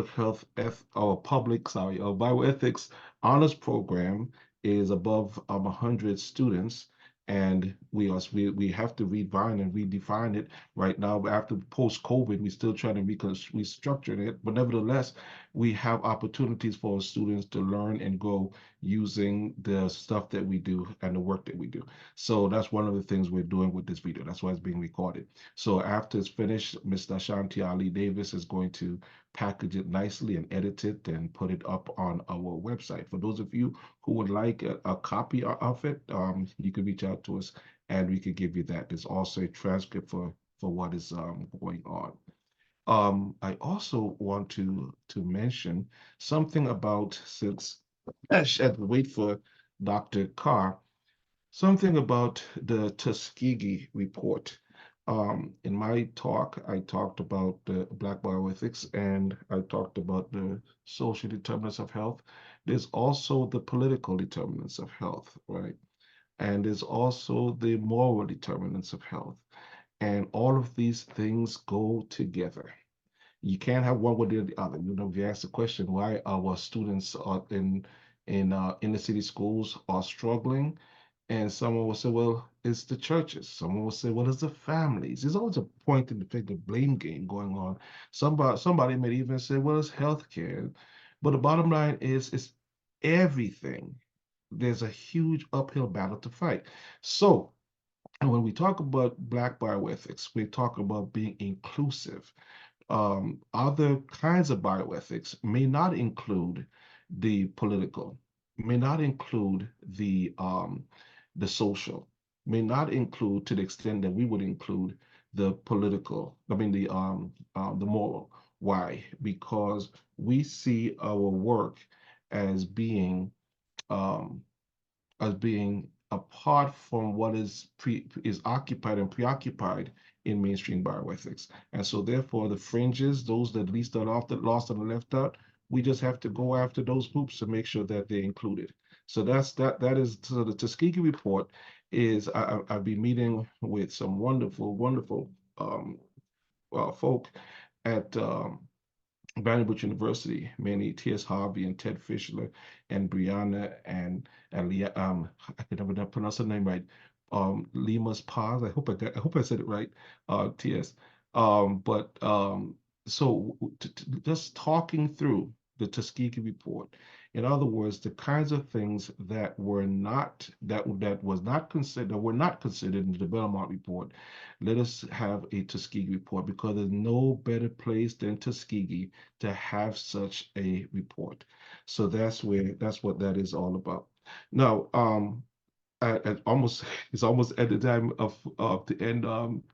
A: bioethics honors program is above 100 students, and we have to redefine and redefine it right now. After post-COVID, we're still trying to restructure it, but nevertheless, we have opportunities for students to learn and grow using the stuff that we do and the work that we do. So that's one of the things we're doing with this video. That's why it's being recorded. So after it's finished, Mr. Ashanti Ali Davis is going to package it nicely and edit it and put it up on our website. For those of you who would like a copy of it, you can reach out to us and we can give you that. There's also a transcript for what is going on. I also want to mention something about, since I had to wait for Dr. Carr, something about the Tuskegee report. In my talk, I talked about the Black bioethics and I talked about the social determinants of health. There's also the political determinants of health, right? And there's also the moral determinants of health. And all of these things go together. You can't have one without the other. You know, if you ask the question why our students are in inner city schools are struggling, And someone will say, well, it's the churches. Someone will say, well, it's the families. There's always a point in the finger blame game going on. Somebody may even say, well, it's healthcare. But the bottom line is it's everything. There's a huge uphill battle to fight. So when we talk about Black bioethics, we talk about being inclusive. Other kinds of bioethics may not include the political, may not include the social, may not include to the extent that we would include the political. I mean the moral. Why? Because we see our work as being um, apart from what is occupied and preoccupied in mainstream bioethics. And so therefore the fringes, those that at least are often lost and left out, we just have to go after those groups to make sure that they're included. So that is so the Tuskegee report is I'll be meeting with some wonderful folk at Vanderbilt University, many T.S. Harvey and Ted Fischler and Brianna and Leah, I can never pronounce her name right. Lima's Paz. I hope I said it right. T.S. But so just talking through the Tuskegee report. In other words, the kinds of things that were not considered in the development report. Let us have a Tuskegee report because there's no better place than Tuskegee to have such a report. So that's what that is all about. Now, at almost it's almost at the time of the end,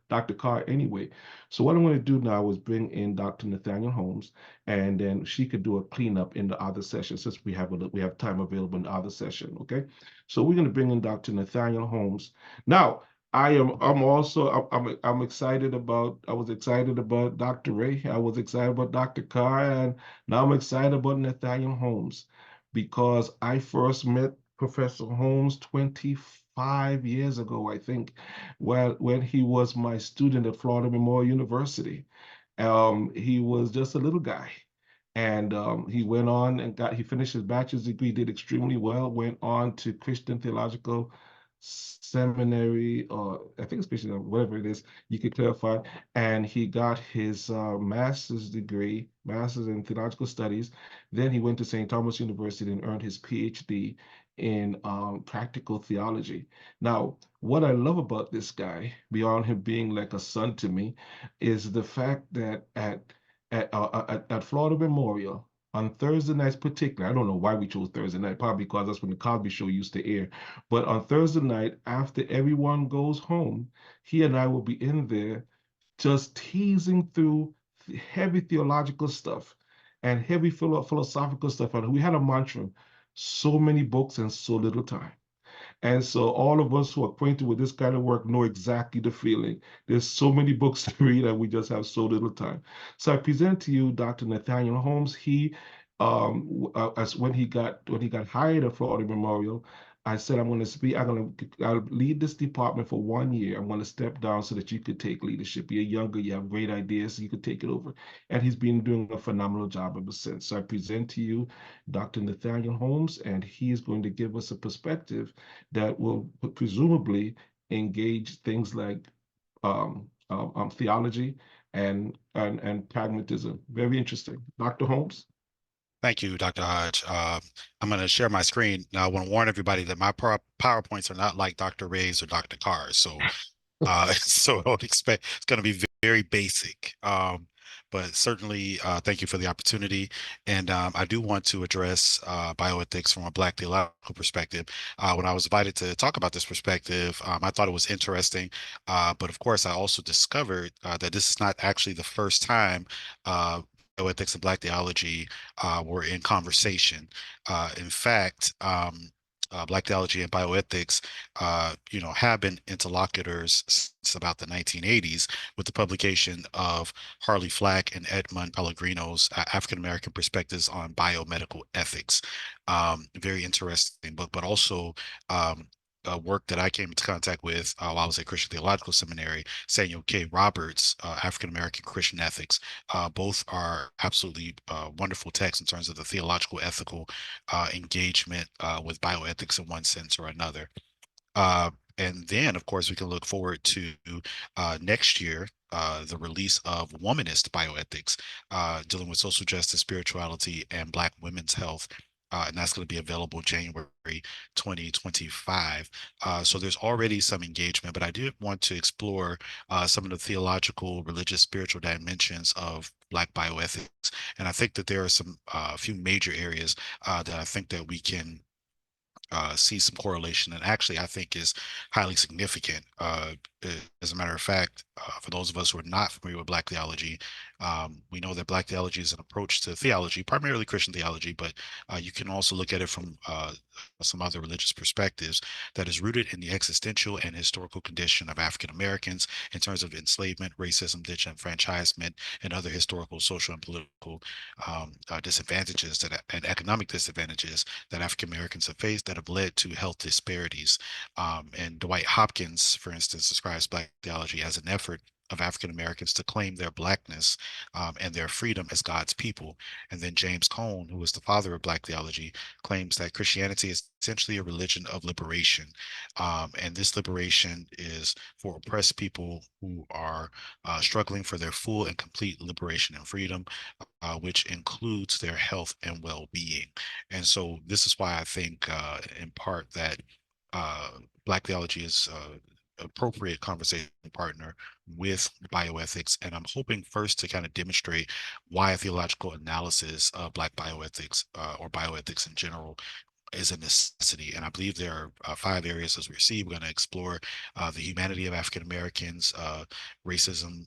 A: Dr. Carr anyway. So what I'm going to do now is bring in Dr. Nathaniel Holmes, and then she could do a cleanup in the other session since we have time available in the other session. Okay, so we're going to bring in Dr. Nathaniel Holmes. Now, I'm excited about I was excited about Dr. Ray. I was excited about Dr. Carr, and now I'm excited about Nathaniel Holmes because I first met Professor Holmes 25 years ago, I think, when he was my student at Florida Memorial University. He was just a little guy. And he went on and he finished his bachelor's degree, did extremely well, went on to Christian Theological Seminary, or I think it's Christian, whatever it is, you could clarify. And he got his master's degree, master's in theological studies. Then he went to St. Thomas University and earned his Ph.D. in practical theology. Now, what I love about this guy, beyond him being like a son to me, is the fact that at Florida Memorial on Thursday nights, particularly, I don't know why we chose Thursday night, probably because that's when the Cosby Show used to air. But on Thursday night, after everyone goes home, he and I will be in there just teasing through heavy theological stuff and heavy philosophical stuff. And we had a mantra: so many books and so little time. And so all of us who are acquainted with this kind of work know exactly the feeling. There's so many books to read and we just have so little time. So I present to you Dr. Nathaniel Holmes. He, as when he got hired at Florida Memorial, I said, I'll lead this department for 1 year. I'm going to step down so that you could take leadership. You're younger, you have great ideas, so you could take it over. And he's been doing a phenomenal job ever since. So I present to you Dr. Nathaniel Holmes, and he is going to give us a perspective that will presumably engage things like theology and pragmatism. Very interesting. Dr. Holmes?
F: Thank you, Dr. Hodge. I'm going to share my screen. Now, I want to warn everybody that my PowerPoints are not like Dr. Ray's or Dr. Carr's. So, so don't expect it's going to be very basic. But certainly, thank you for the opportunity. And I do want to address bioethics from a Black theological perspective. When I was invited to talk about this perspective, I thought it was interesting. But of course, I also discovered that this is not actually the first time bioethics and Black theology were in conversation. In fact, Black theology and bioethics, have been interlocutors since about the 1980s with the publication of Harley Flack and Edmund Pellegrino's African-American Perspectives on Biomedical Ethics. Very interesting book, but also work that I came into contact with while I was at Christian Theological Seminary, Samuel K. Roberts, African-American Christian Ethics. Both are absolutely wonderful texts in terms of the theological, ethical engagement with bioethics in one sense or another. And then, of course, we can look forward to next year, the release of Womanist Bioethics, dealing with social justice, spirituality, and Black women's health. And that's going to be available January 2025. So there's already some engagement, but I did want to explore some of the theological, religious, spiritual dimensions of Black bioethics. And I think that there are some few major areas that I think that we can see some correlation, and actually I think is highly significant. As a matter of fact, for those of us who are not familiar with Black theology, we know that Black theology is an approach to theology, primarily Christian theology, but you can also look at it from some other religious perspectives, that is rooted in the existential and historical condition of African Americans in terms of enslavement, racism, disenfranchisement, and other historical, social, and political disadvantages and economic disadvantages that African Americans have faced that have led to health disparities. And Dwight Hopkins, for instance, describes Black theology as an effort of African Americans to claim their Blackness and their freedom as God's people. And then James Cone, who is the father of Black theology, claims that Christianity is essentially a religion of liberation. And this liberation is for oppressed people who are struggling for their full and complete liberation and freedom, which includes their health and well-being. And so this is why I think, in part, that Black theology is appropriate conversation partner with bioethics. And I'm hoping first to kind of demonstrate why a theological analysis of Black bioethics or bioethics in general is a necessity. And I believe there are 5 areas, as we see. We're going to explore the humanity of African Americans, racism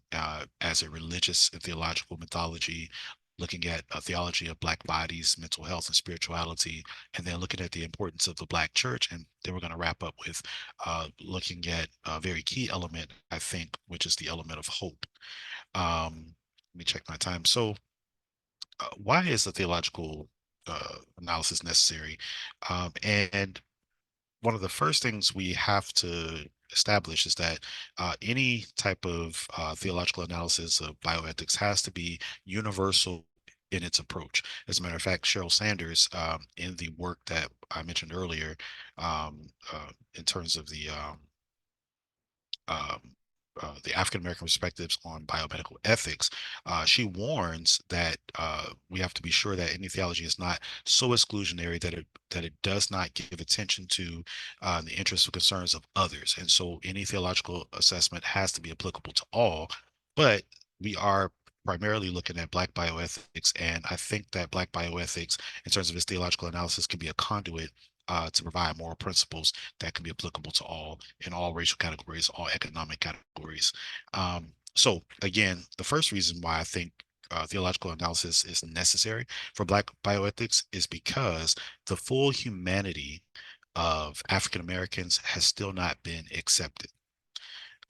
F: as a religious and theological mythology, looking at a theology of Black bodies, mental health, and spirituality, and then looking at the importance of the Black church. And then we're going to wrap up with looking at a very key element, I think, which is the element of hope. Let me check my time. So why is the theological analysis necessary? And one of the first things we have to establish is that any type of theological analysis of bioethics has to be universal in its approach. As a matter of fact, Cheryl Sanders, in the work that I mentioned earlier, in terms of um, the African American perspectives on biomedical ethics, she warns that we have to be sure that any theology is not so exclusionary that it does not give attention to the interests or concerns of others. And so any theological assessment has to be applicable to all. But we are primarily looking at Black bioethics, and I think that Black bioethics, in terms of its theological analysis, can be a conduit to provide moral principles that can be applicable to all, in all racial categories, all economic categories. So again, the first reason why I think theological analysis is necessary for Black bioethics is because the full humanity of African Americans has still not been accepted,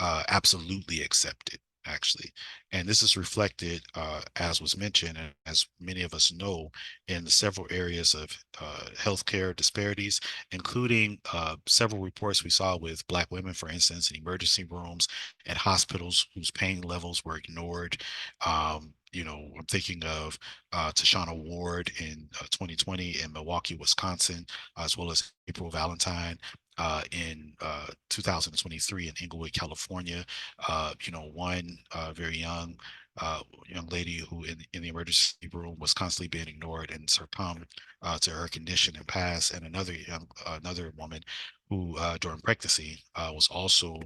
F: absolutely accepted, actually. And this is reflected, as was mentioned, and as many of us know, in the several areas of healthcare disparities, including several reports we saw with Black women, for instance, in emergency rooms and hospitals whose pain levels were ignored. I'm thinking of Tashana Ward in 2020 in Milwaukee, Wisconsin, as well as April Valentine in 2023 in Inglewood, California. One very young lady who in the emergency room was constantly being ignored and succumbed to her condition and passed, and another woman who during pregnancy was also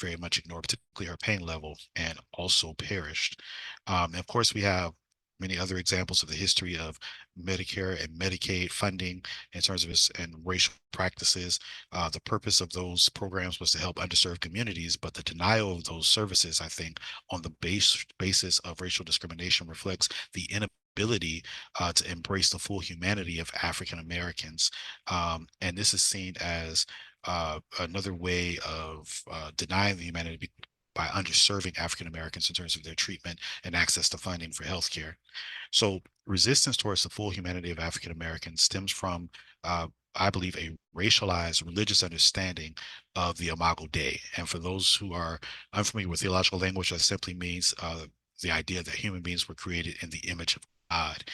F: very much ignored, particularly her pain level, and also perished. And of course, we have many other examples of the history of Medicare and Medicaid funding in terms of its and racial practices. The purpose of those programs was to help underserved communities, but the denial of those services, I think, on the basis of racial discrimination reflects the inability to embrace the full humanity of African Americans. And this is seen as another way of denying the humanity by underserving African Americans in terms of their treatment and access to funding for healthcare. So resistance towards the full humanity of African Americans stems from, I believe, a racialized religious understanding of the Imago Dei. And for those who are unfamiliar with theological language, that simply means the idea that human beings were created in the image of God.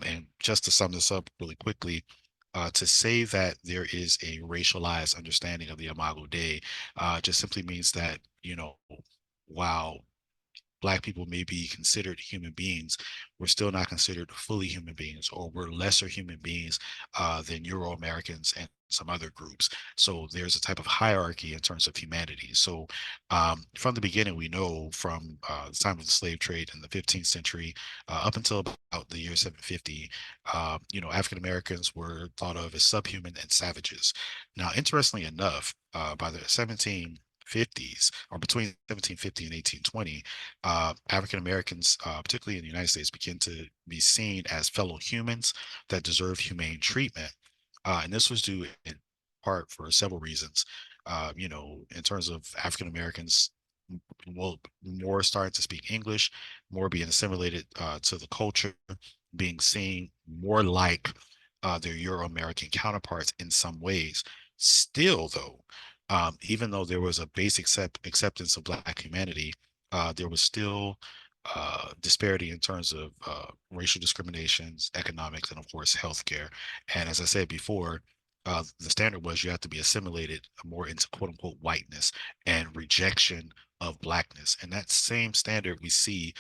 F: And just to sum this up really quickly, To say that there is a racialized understanding of the Imago Dei just simply means that, while Black people may be considered human beings, we're still not considered fully human beings, or we're lesser human beings than Euro Americans and some other groups. So there's a type of hierarchy in terms of humanity. So from the beginning, we know from the time of the slave trade in the 15th century up until about the year 750, African Americans were thought of as subhuman and savages. Now, interestingly enough, by the 1750s, or between 1750 and 1820, African Americans, particularly in the United States, begin to be seen as fellow humans that deserve humane treatment. And this was due in part for several reasons. In terms of African Americans, well, more starting to speak English, more being assimilated to the culture, being seen more like their Euro American counterparts in some ways. Still, though, even though there was a basic acceptance of Black humanity, there was still disparity in terms of racial discriminations, economics, and of course, healthcare. And as I said before, the standard was you have to be assimilated more into quote unquote whiteness and rejection of Blackness. And that same standard we see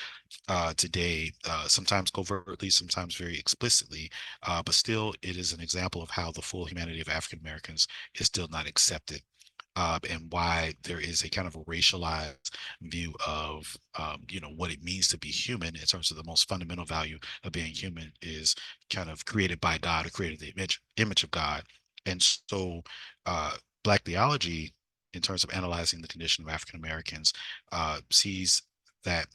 F: today, sometimes covertly, sometimes very explicitly, but still it is an example of how the full humanity of African Americans is still not accepted. And why there is a kind of a racialized view of, what it means to be human in terms of the most fundamental value of being human is kind of created by God, or created the image of God. And so Black theology, in terms of analyzing the condition of African Americans, sees that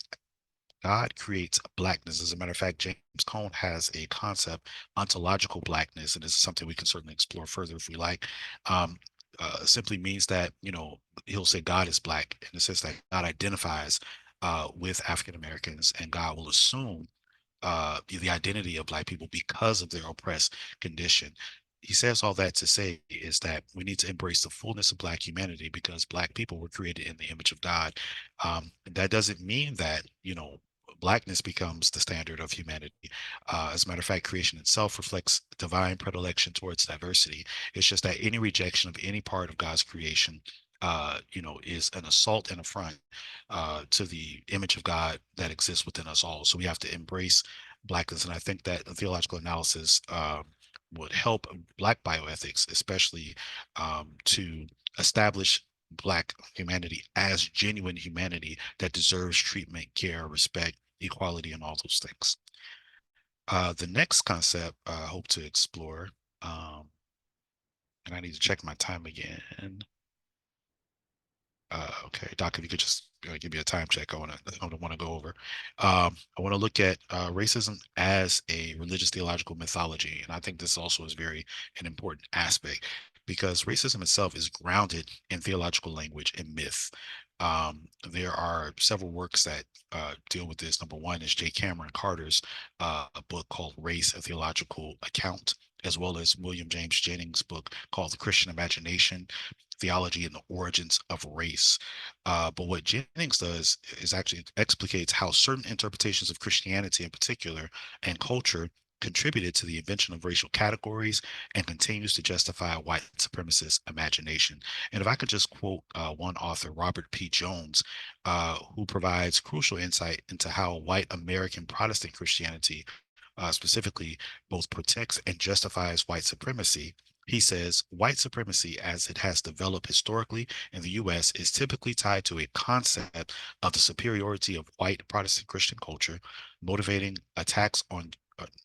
F: God creates Blackness. As a matter of fact, James Cone has a concept, ontological Blackness, and this is something we can certainly explore further if we like. Simply means that, he'll say God is Black in the sense that God identifies with African Americans, and God will assume the identity of Black people because of their oppressed condition. He says all that to say is that we need to embrace the fullness of Black humanity because Black people were created in the image of God. That doesn't mean that, Blackness becomes the standard of humanity. As a matter of fact, creation itself reflects divine predilection towards diversity. It's just that any rejection of any part of God's creation, is an assault and affront to the image of God that exists within us all. So we have to embrace Blackness. And I think that a theological analysis would help Black bioethics, especially to establish Black humanity as genuine humanity that deserves treatment, care, respect, equality, and all those things. The next concept I hope to explore, and I need to check my time again. Okay, Doc, if you could just give me a time check, I want to go over. I want to look at racism as a religious theological mythology, and I think this also is an important aspect because racism itself is grounded in theological language and myth. There are several works that deal with this. Number one is J. Cameron Carter's a book called Race: A Theological Account, as well as William James Jennings' book called The Christian Imagination, Theology and the Origins of Race. But what Jennings does is actually explicates how certain interpretations of Christianity in particular and culture contributed to the invention of racial categories and continues to justify white supremacist imagination. And if I could just quote one author, Robert P. Jones, who provides crucial insight into how white American Protestant Christianity specifically both protects and justifies white supremacy. He says, white supremacy, as it has developed historically in the U.S., is typically tied to a concept of the superiority of white Protestant Christian culture, motivating attacks on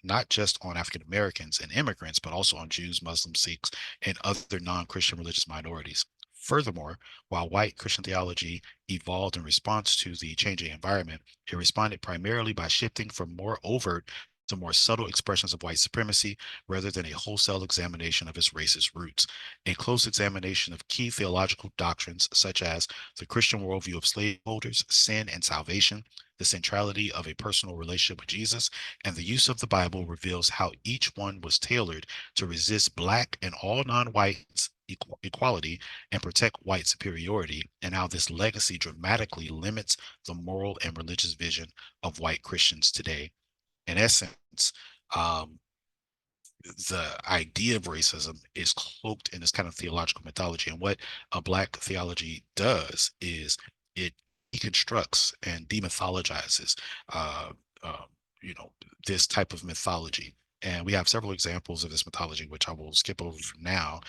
F: not just on African Americans and immigrants, but also on Jews, Muslims, Sikhs, and other non-Christian religious minorities. Furthermore, while white Christian theology evolved in response to the changing environment, it responded primarily by shifting from more overt to more subtle expressions of white supremacy rather than a wholesale examination of its racist roots. A close examination of key theological doctrines such as the Christian worldview of slaveholders, sin and salvation, the centrality of a personal relationship with Jesus, and the use of the Bible reveals how each one was tailored to resist Black and all non-whites equality and protect white superiority, and how this legacy dramatically limits the moral and religious vision of white Christians today. In essence, um, the idea of racism is cloaked in this kind of theological mythology. And what a Black theology does is it deconstructs and demythologizes, uh, uh, you know, this type of mythology. And we have several examples of this mythology, which I will skip over for now.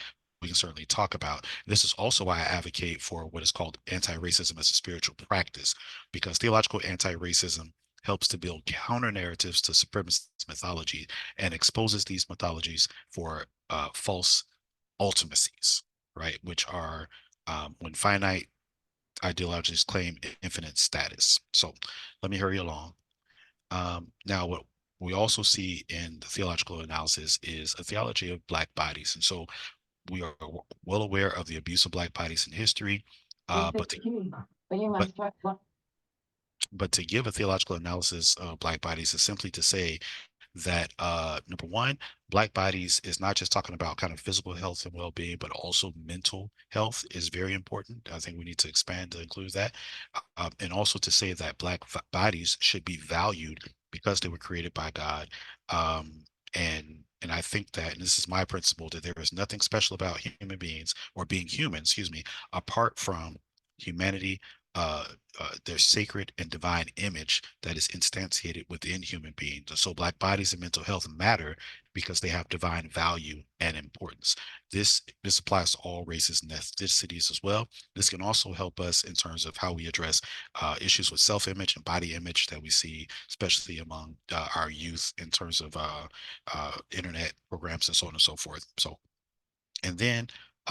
F: We can certainly talk about. This is also why I advocate for what is called anti-racism as a spiritual practice, because theological anti-racism helps to build counter narratives to supremacist mythology and exposes these mythologies for false ultimacies, right? Which are when finite ideologies claim infinite status. So let me hurry along. Now, what we also see in the theological analysis is a theology of Black bodies. And so we are well aware of the abuse of Black bodies in history, but to give a theological analysis of Black bodies is simply to say that number one, Black bodies is not just talking about kind of physical health and well-being, but also mental health is very important. I think we need to expand to include that, and also to say that Black bodies should be valued because they were created by God. And I think that, and this is my principle, that there is nothing special about human beings or being human, excuse me, apart from humanity, uh, their sacred and divine image that is instantiated within human beings. And so Black bodies and mental health matter because they have divine value and importance. This applies to all races and ethnicities as well. This can also help us in terms of how we address issues with self-image and body image that we see, especially among our youth in terms of internet programs and so on and so forth. So, and then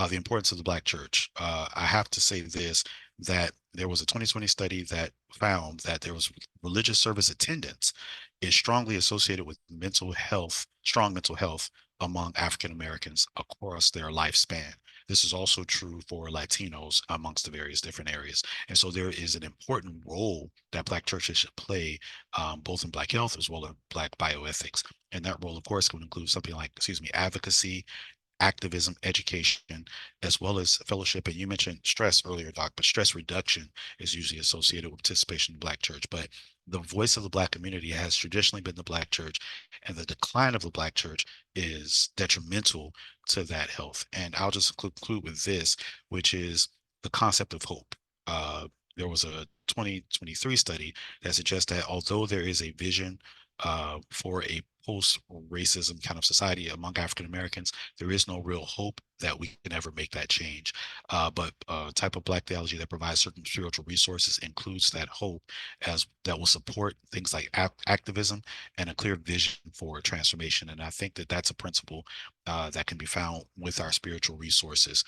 F: the importance of the Black church. I have to say this, that there was a 2020 study that found that there was religious service attendance is strongly associated with mental health, strong mental health among African Americans across their lifespan. This is also true for Latinos amongst the various different areas. And so there is an important role that Black churches should play, both in Black health as well as Black bioethics. And that role, of course, can include something like, advocacy, activism, education, as well as fellowship. And you mentioned stress earlier, Doc, but stress reduction is usually associated with participation in the Black church. But the voice of the Black community has traditionally been the Black church, and the decline of the Black church is detrimental to that health. And I'll just conclude with this, which is the concept of hope. There was a 2023 study that suggests that although there is a vision for a post-racism kind of society among African Americans, there is no real hope that we can ever make that change. But type of Black theology that provides certain spiritual resources includes that hope, as that will support things like activism and a clear vision for transformation. And I think that that's a principle that can be found with our spiritual resources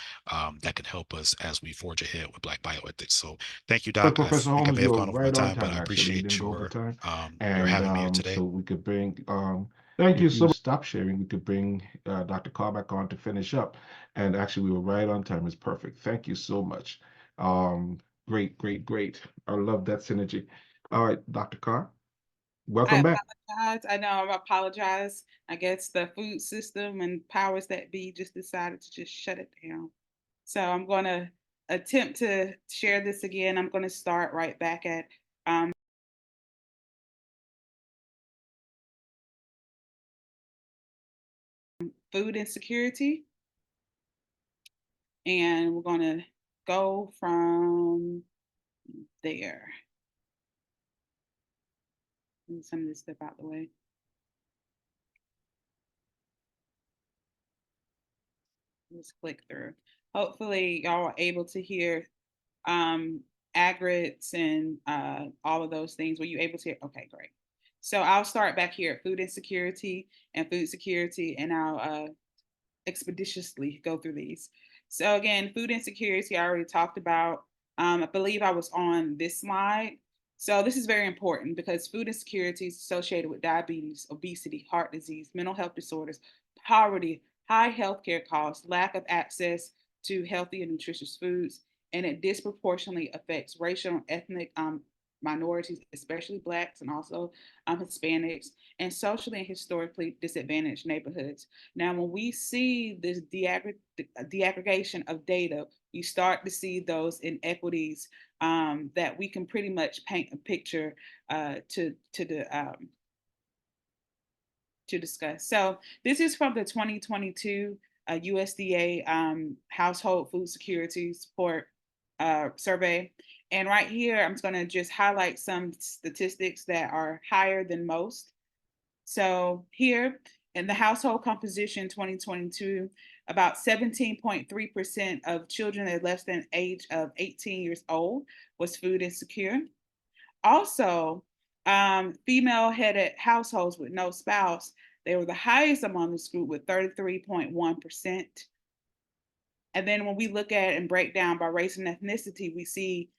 F: that can help us as we forge ahead with Black bioethics. So thank you,
A: But
F: Doc. I
A: Professor
F: think I
A: Holmes,
F: may have
A: you're
F: gone over my
A: right on
F: time, but
A: time.
F: I
A: Actually, you didn't
F: appreciate
A: go over time.
F: your
A: And
F: having me here today.
A: so we could bring, thank you so much. Stop sharing. We could bring Dr. Carr back on to finish up. And actually, we were right on time. It's perfect. Thank you so much. Great, great, great. I love that synergy. All right, Dr. Carr,
E: I
A: welcome back.
E: apologize. I know I apologize. I guess the food system and powers that be just decided to just shut it down. So I'm going to attempt to share this again. I'm going to start right back at food insecurity. And we're going to go from there. Move some of this stuff out the way. Let's click through. Hopefully y'all are able to hear aggregates and all of those things. Were you able to hear? Okay, great. So I'll start back here at food insecurity and food security, and I'll expeditiously go through these. So again, food insecurity, I already talked about. I believe I was on this slide. So this is very important because food insecurity is associated with diabetes, obesity, heart disease, mental health disorders, poverty, high healthcare costs, lack of access to healthy and nutritious foods, and it disproportionately affects racial and ethnic minorities, especially Blacks and also Hispanics, and socially and historically disadvantaged neighborhoods. Now, when we see this deaggregation of data, we start to see those inequities that we can pretty much paint a picture to to discuss. So this is from the 2022 USDA Household Food Security Support survey. And right here, I'm going to just highlight some statistics that are higher than most. So here in the household composition 2022, about 17.3% of children that are less than age of 18 years old was food insecure. Also, female-headed households with no spouse, they were the highest among this group with 33.1%. And then when we look at and break down by race and ethnicity, we see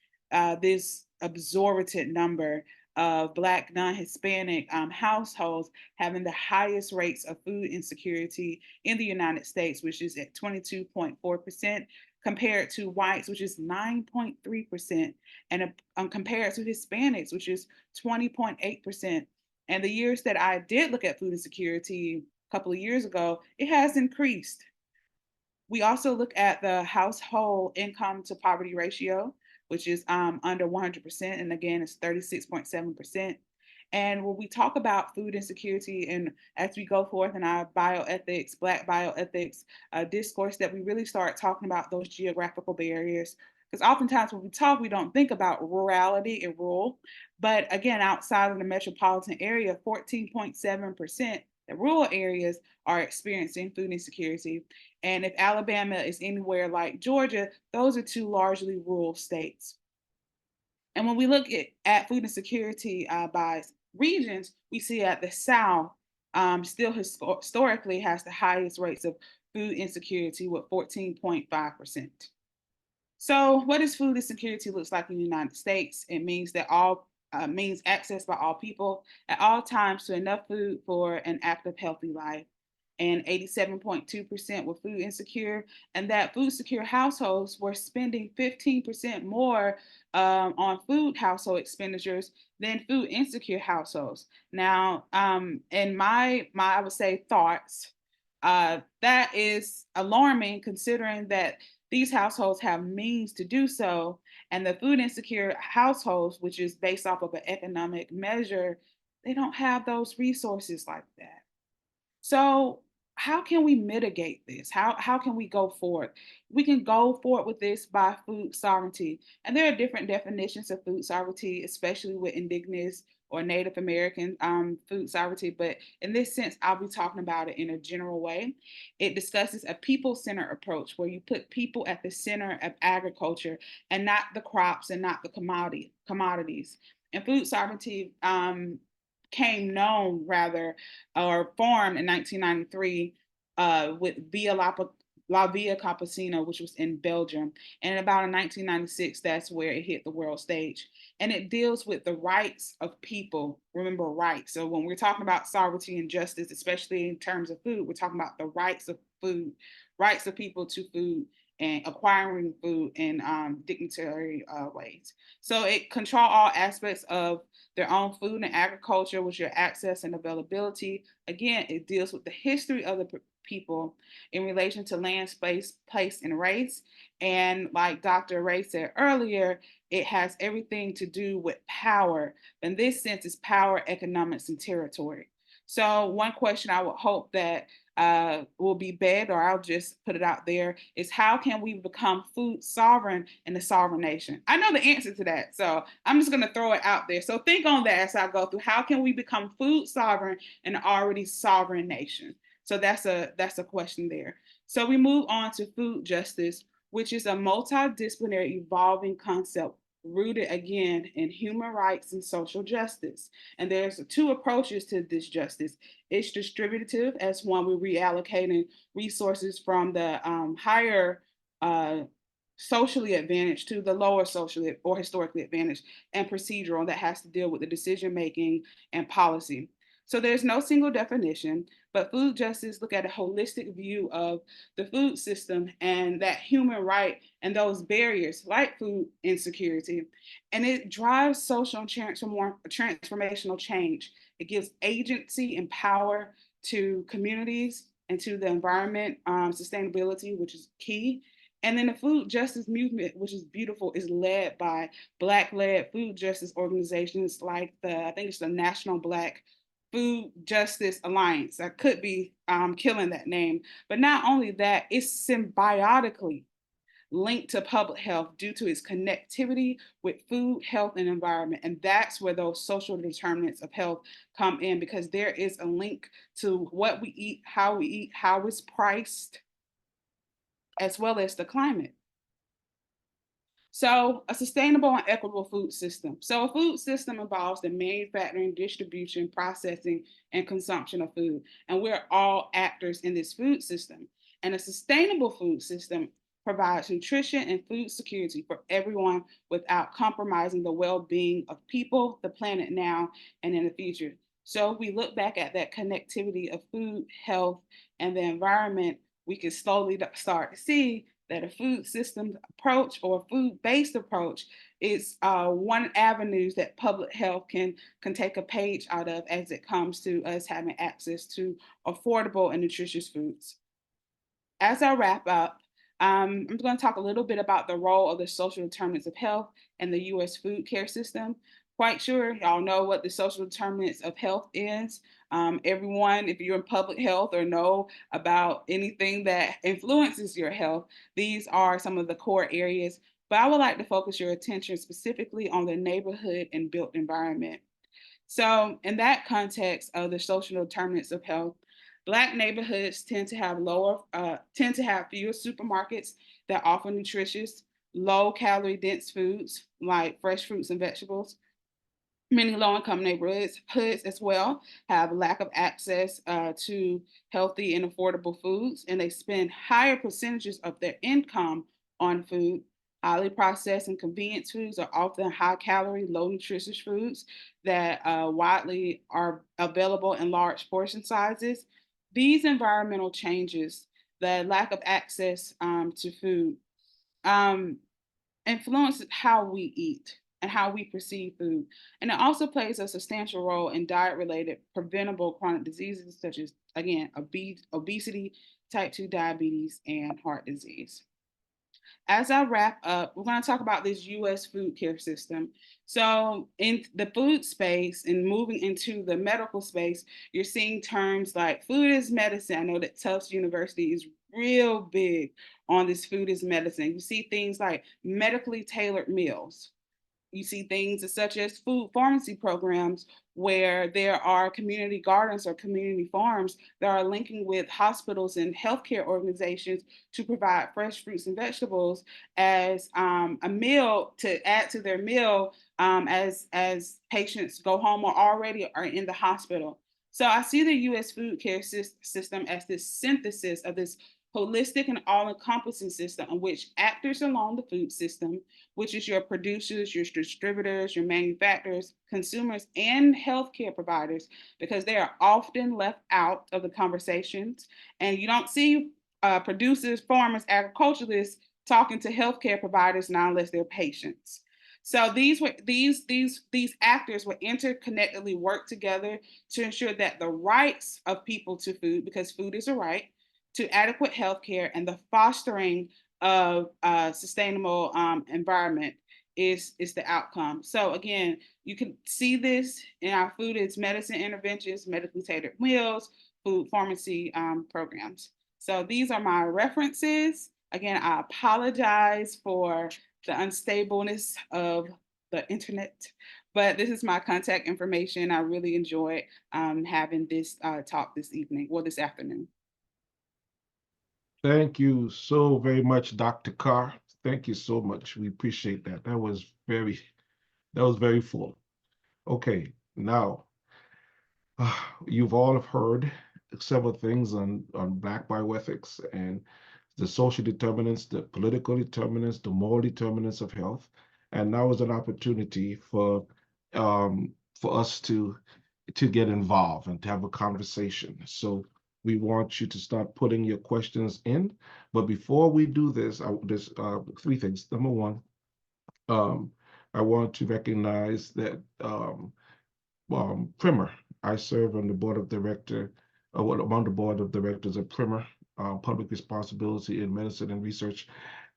E: this exorbitant number of Black non-Hispanic households having the highest rates of food insecurity in the United States, which is at 22.4%, compared to whites, which is 9.3%, and compared to Hispanics, which is 20.8%. And the years that I did look at food insecurity a couple of years ago, it has increased. We also look at the household income to poverty ratio, which is under 100%. And again, it's 36.7%. And when we talk about food insecurity, and as we go forth in our bioethics, Black bioethics discourse, that we really start talking about those geographical barriers. Because oftentimes when we talk, we don't think about rurality and rural. But again, outside of the metropolitan area, 14.7%, the rural areas are experiencing food insecurity. And if Alabama is anywhere like Georgia, those are two largely rural states. And when we look at food insecurity by regions, we see that the South still historically has the highest rates of food insecurity with 14.5%. So what does food insecurity looks like in the United States? It means that means access by all people at all times to enough food for an active, healthy life. And 87.2% were food insecure, and that food secure households were spending 15% more on food household expenditures than food insecure households. Now, in my I would say thoughts, that is alarming considering that these households have means to do so, and the food insecure households, which is based off of an economic measure, they don't have those resources like that. So how can we mitigate this? How can we go forward? We can go forward with this by food sovereignty. And there are different definitions of food sovereignty, especially with indigenous or Native American food sovereignty. But in this sense, I'll be talking about it in a general way. It discusses a people-centered approach where you put people at the center of agriculture and not the crops and not the commodities. And food sovereignty came known rather, or formed in 1993 with La Via Campesina, which was in Belgium. And about in 1996, that's where it hit the world stage. And it deals with the rights of people. Remember, rights. So when we're talking about sovereignty and justice, especially in terms of food, we're talking about the rights of food, rights of people to food and acquiring food in dignitary ways. So it controls all aspects of their own food and agriculture, which your access and availability. Again, it deals with the history of the people in relation to land, space, place, and race. And like Dr. Ray said earlier, it has everything to do with power. In this sense, it's power, economics, and territory. So one question I would hope that will be bed, or I'll just put it out there, is how can we become food sovereign in a sovereign nation? I know the answer to that, so I'm just going to throw it out there. So think on that as I go through. How can we become food sovereign in an already sovereign nation? So that's a question there. So we move on to food justice, which is a multidisciplinary evolving concept rooted again in human rights and social justice. And there's two approaches to this justice. It's distributive, as one we're reallocating resources from the higher socially advantaged to the lower socially or historically advantaged, and procedural, that has to deal with the decision making and policy. So there's no single definition, but food justice look at a holistic view of the food system and that human right and those barriers like food insecurity. And it drives social and transformational change. It gives agency and power to communities and to the environment, sustainability, which is key. And then the food justice movement, which is beautiful, is led by Black-led food justice organizations like I think it's the National Black Food Justice Alliance. I could be killing that name, but not only that, it's symbiotically linked to public health due to its connectivity with food, health, and environment. And that's where those social determinants of health come in, because there is a link to what we eat, how it's priced, as well as the climate. So a sustainable and equitable food system. So a food system involves the manufacturing, distribution, processing, and consumption of food. And we're all actors in this food system. And a sustainable food system provides nutrition and food security for everyone without compromising the well-being of people, the planet now, and in the future. So if we look back at that connectivity of food, health, and the environment, we can slowly start to see that a food systems approach or a food-based approach is one avenue that public health can take a page out of as it comes to us having access to affordable and nutritious foods. As I wrap up, I'm going to talk a little bit about the role of the social determinants of health in the U.S. food care system. Quite sure y'all know what the social determinants of health is. Everyone, if you're in public health or know about anything that influences your health, these are some of the core areas. But I would like to focus your attention specifically on the neighborhood and built environment. So in that context of the social determinants of health, Black neighborhoods tend to have fewer supermarkets that offer nutritious, low calorie dense foods like fresh fruits and vegetables. Many low-income neighborhoods as well have lack of access to healthy and affordable foods, and they spend higher percentages of their income on food. Highly processed and convenience foods are often high-calorie, low-nutritious foods that widely are available in large portion sizes. These environmental changes, the lack of access to food, influences how we eat and how we perceive food. And it also plays a substantial role in diet-related preventable chronic diseases such as, again, obesity, type 2 diabetes, and heart disease. As I wrap up, we're going to talk about this U.S. food care system. So in the food space and moving into the medical space, you're seeing terms like food is medicine. I know that Tufts University is real big on this food is medicine. You see things like medically tailored meals. You see things such as food pharmacy programs where there are community gardens or community farms that are linking with hospitals and healthcare organizations to provide fresh fruits and vegetables as a meal to add to their meal as patients go home or already are in the hospital. So I see the U.S. food care system as this synthesis of this holistic and all-encompassing system in which actors along the food system, which is your producers, your distributors, your manufacturers, consumers, and healthcare providers, because they are often left out of the conversations. And you don't see producers, farmers, agriculturalists talking to healthcare providers now unless they're patients. So these actors will interconnectedly work together to ensure that the rights of people to food, because food is a right, to adequate healthcare and the fostering of sustainable environment is the outcome. So again, you can see this in our food is medicine interventions, medically tailored meals, food pharmacy programs. So these are my references. Again, I apologize for the unstableness of the internet, but this is my contact information. I really enjoyed having this talk this evening or this afternoon.
A: Thank you so very much, Dr. Carr. Thank you so much. We appreciate that. That was very full. Okay, now you've all heard several things on Black bioethics and the social determinants, the political determinants, the moral determinants of health. And now is an opportunity for us to get involved and to have a conversation. So we want you to start putting your questions in. But before we do this, there's three things. Number one, I want to recognize that Primer. I serve on the board of director, on the board of directors of Primer, Public Responsibility in Medicine and Research,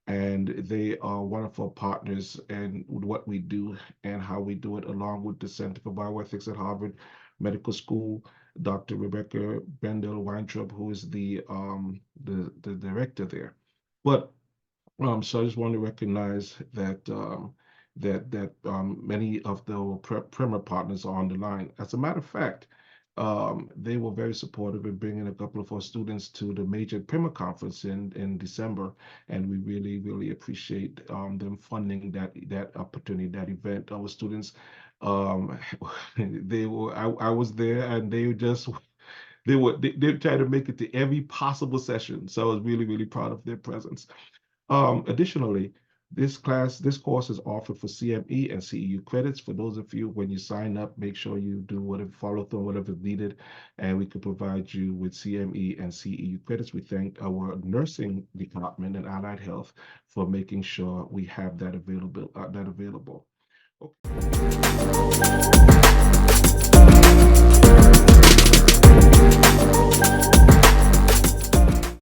A: and they are wonderful partners in what we do and how we do it, along with the Center for Bioethics at Harvard, Medical School, Dr. Rebecca Bendel Weintraub, who is the director there. But so I just want to recognize that many of the Primer partners are on the line. As a matter of fact, they were very supportive in bringing a couple of our students to the major Primer conference in December, and we really appreciate them funding that opportunity, that event. Our students, I was there, and they tried to make it to every possible session. So I was really proud of their presence. Additionally, this course is offered for CME and CEU credits. For those of you, when you sign up, make sure you do whatever, follow through on whatever is needed, and we can provide you with CME and CEU credits. We thank our nursing department and allied health for making sure we have that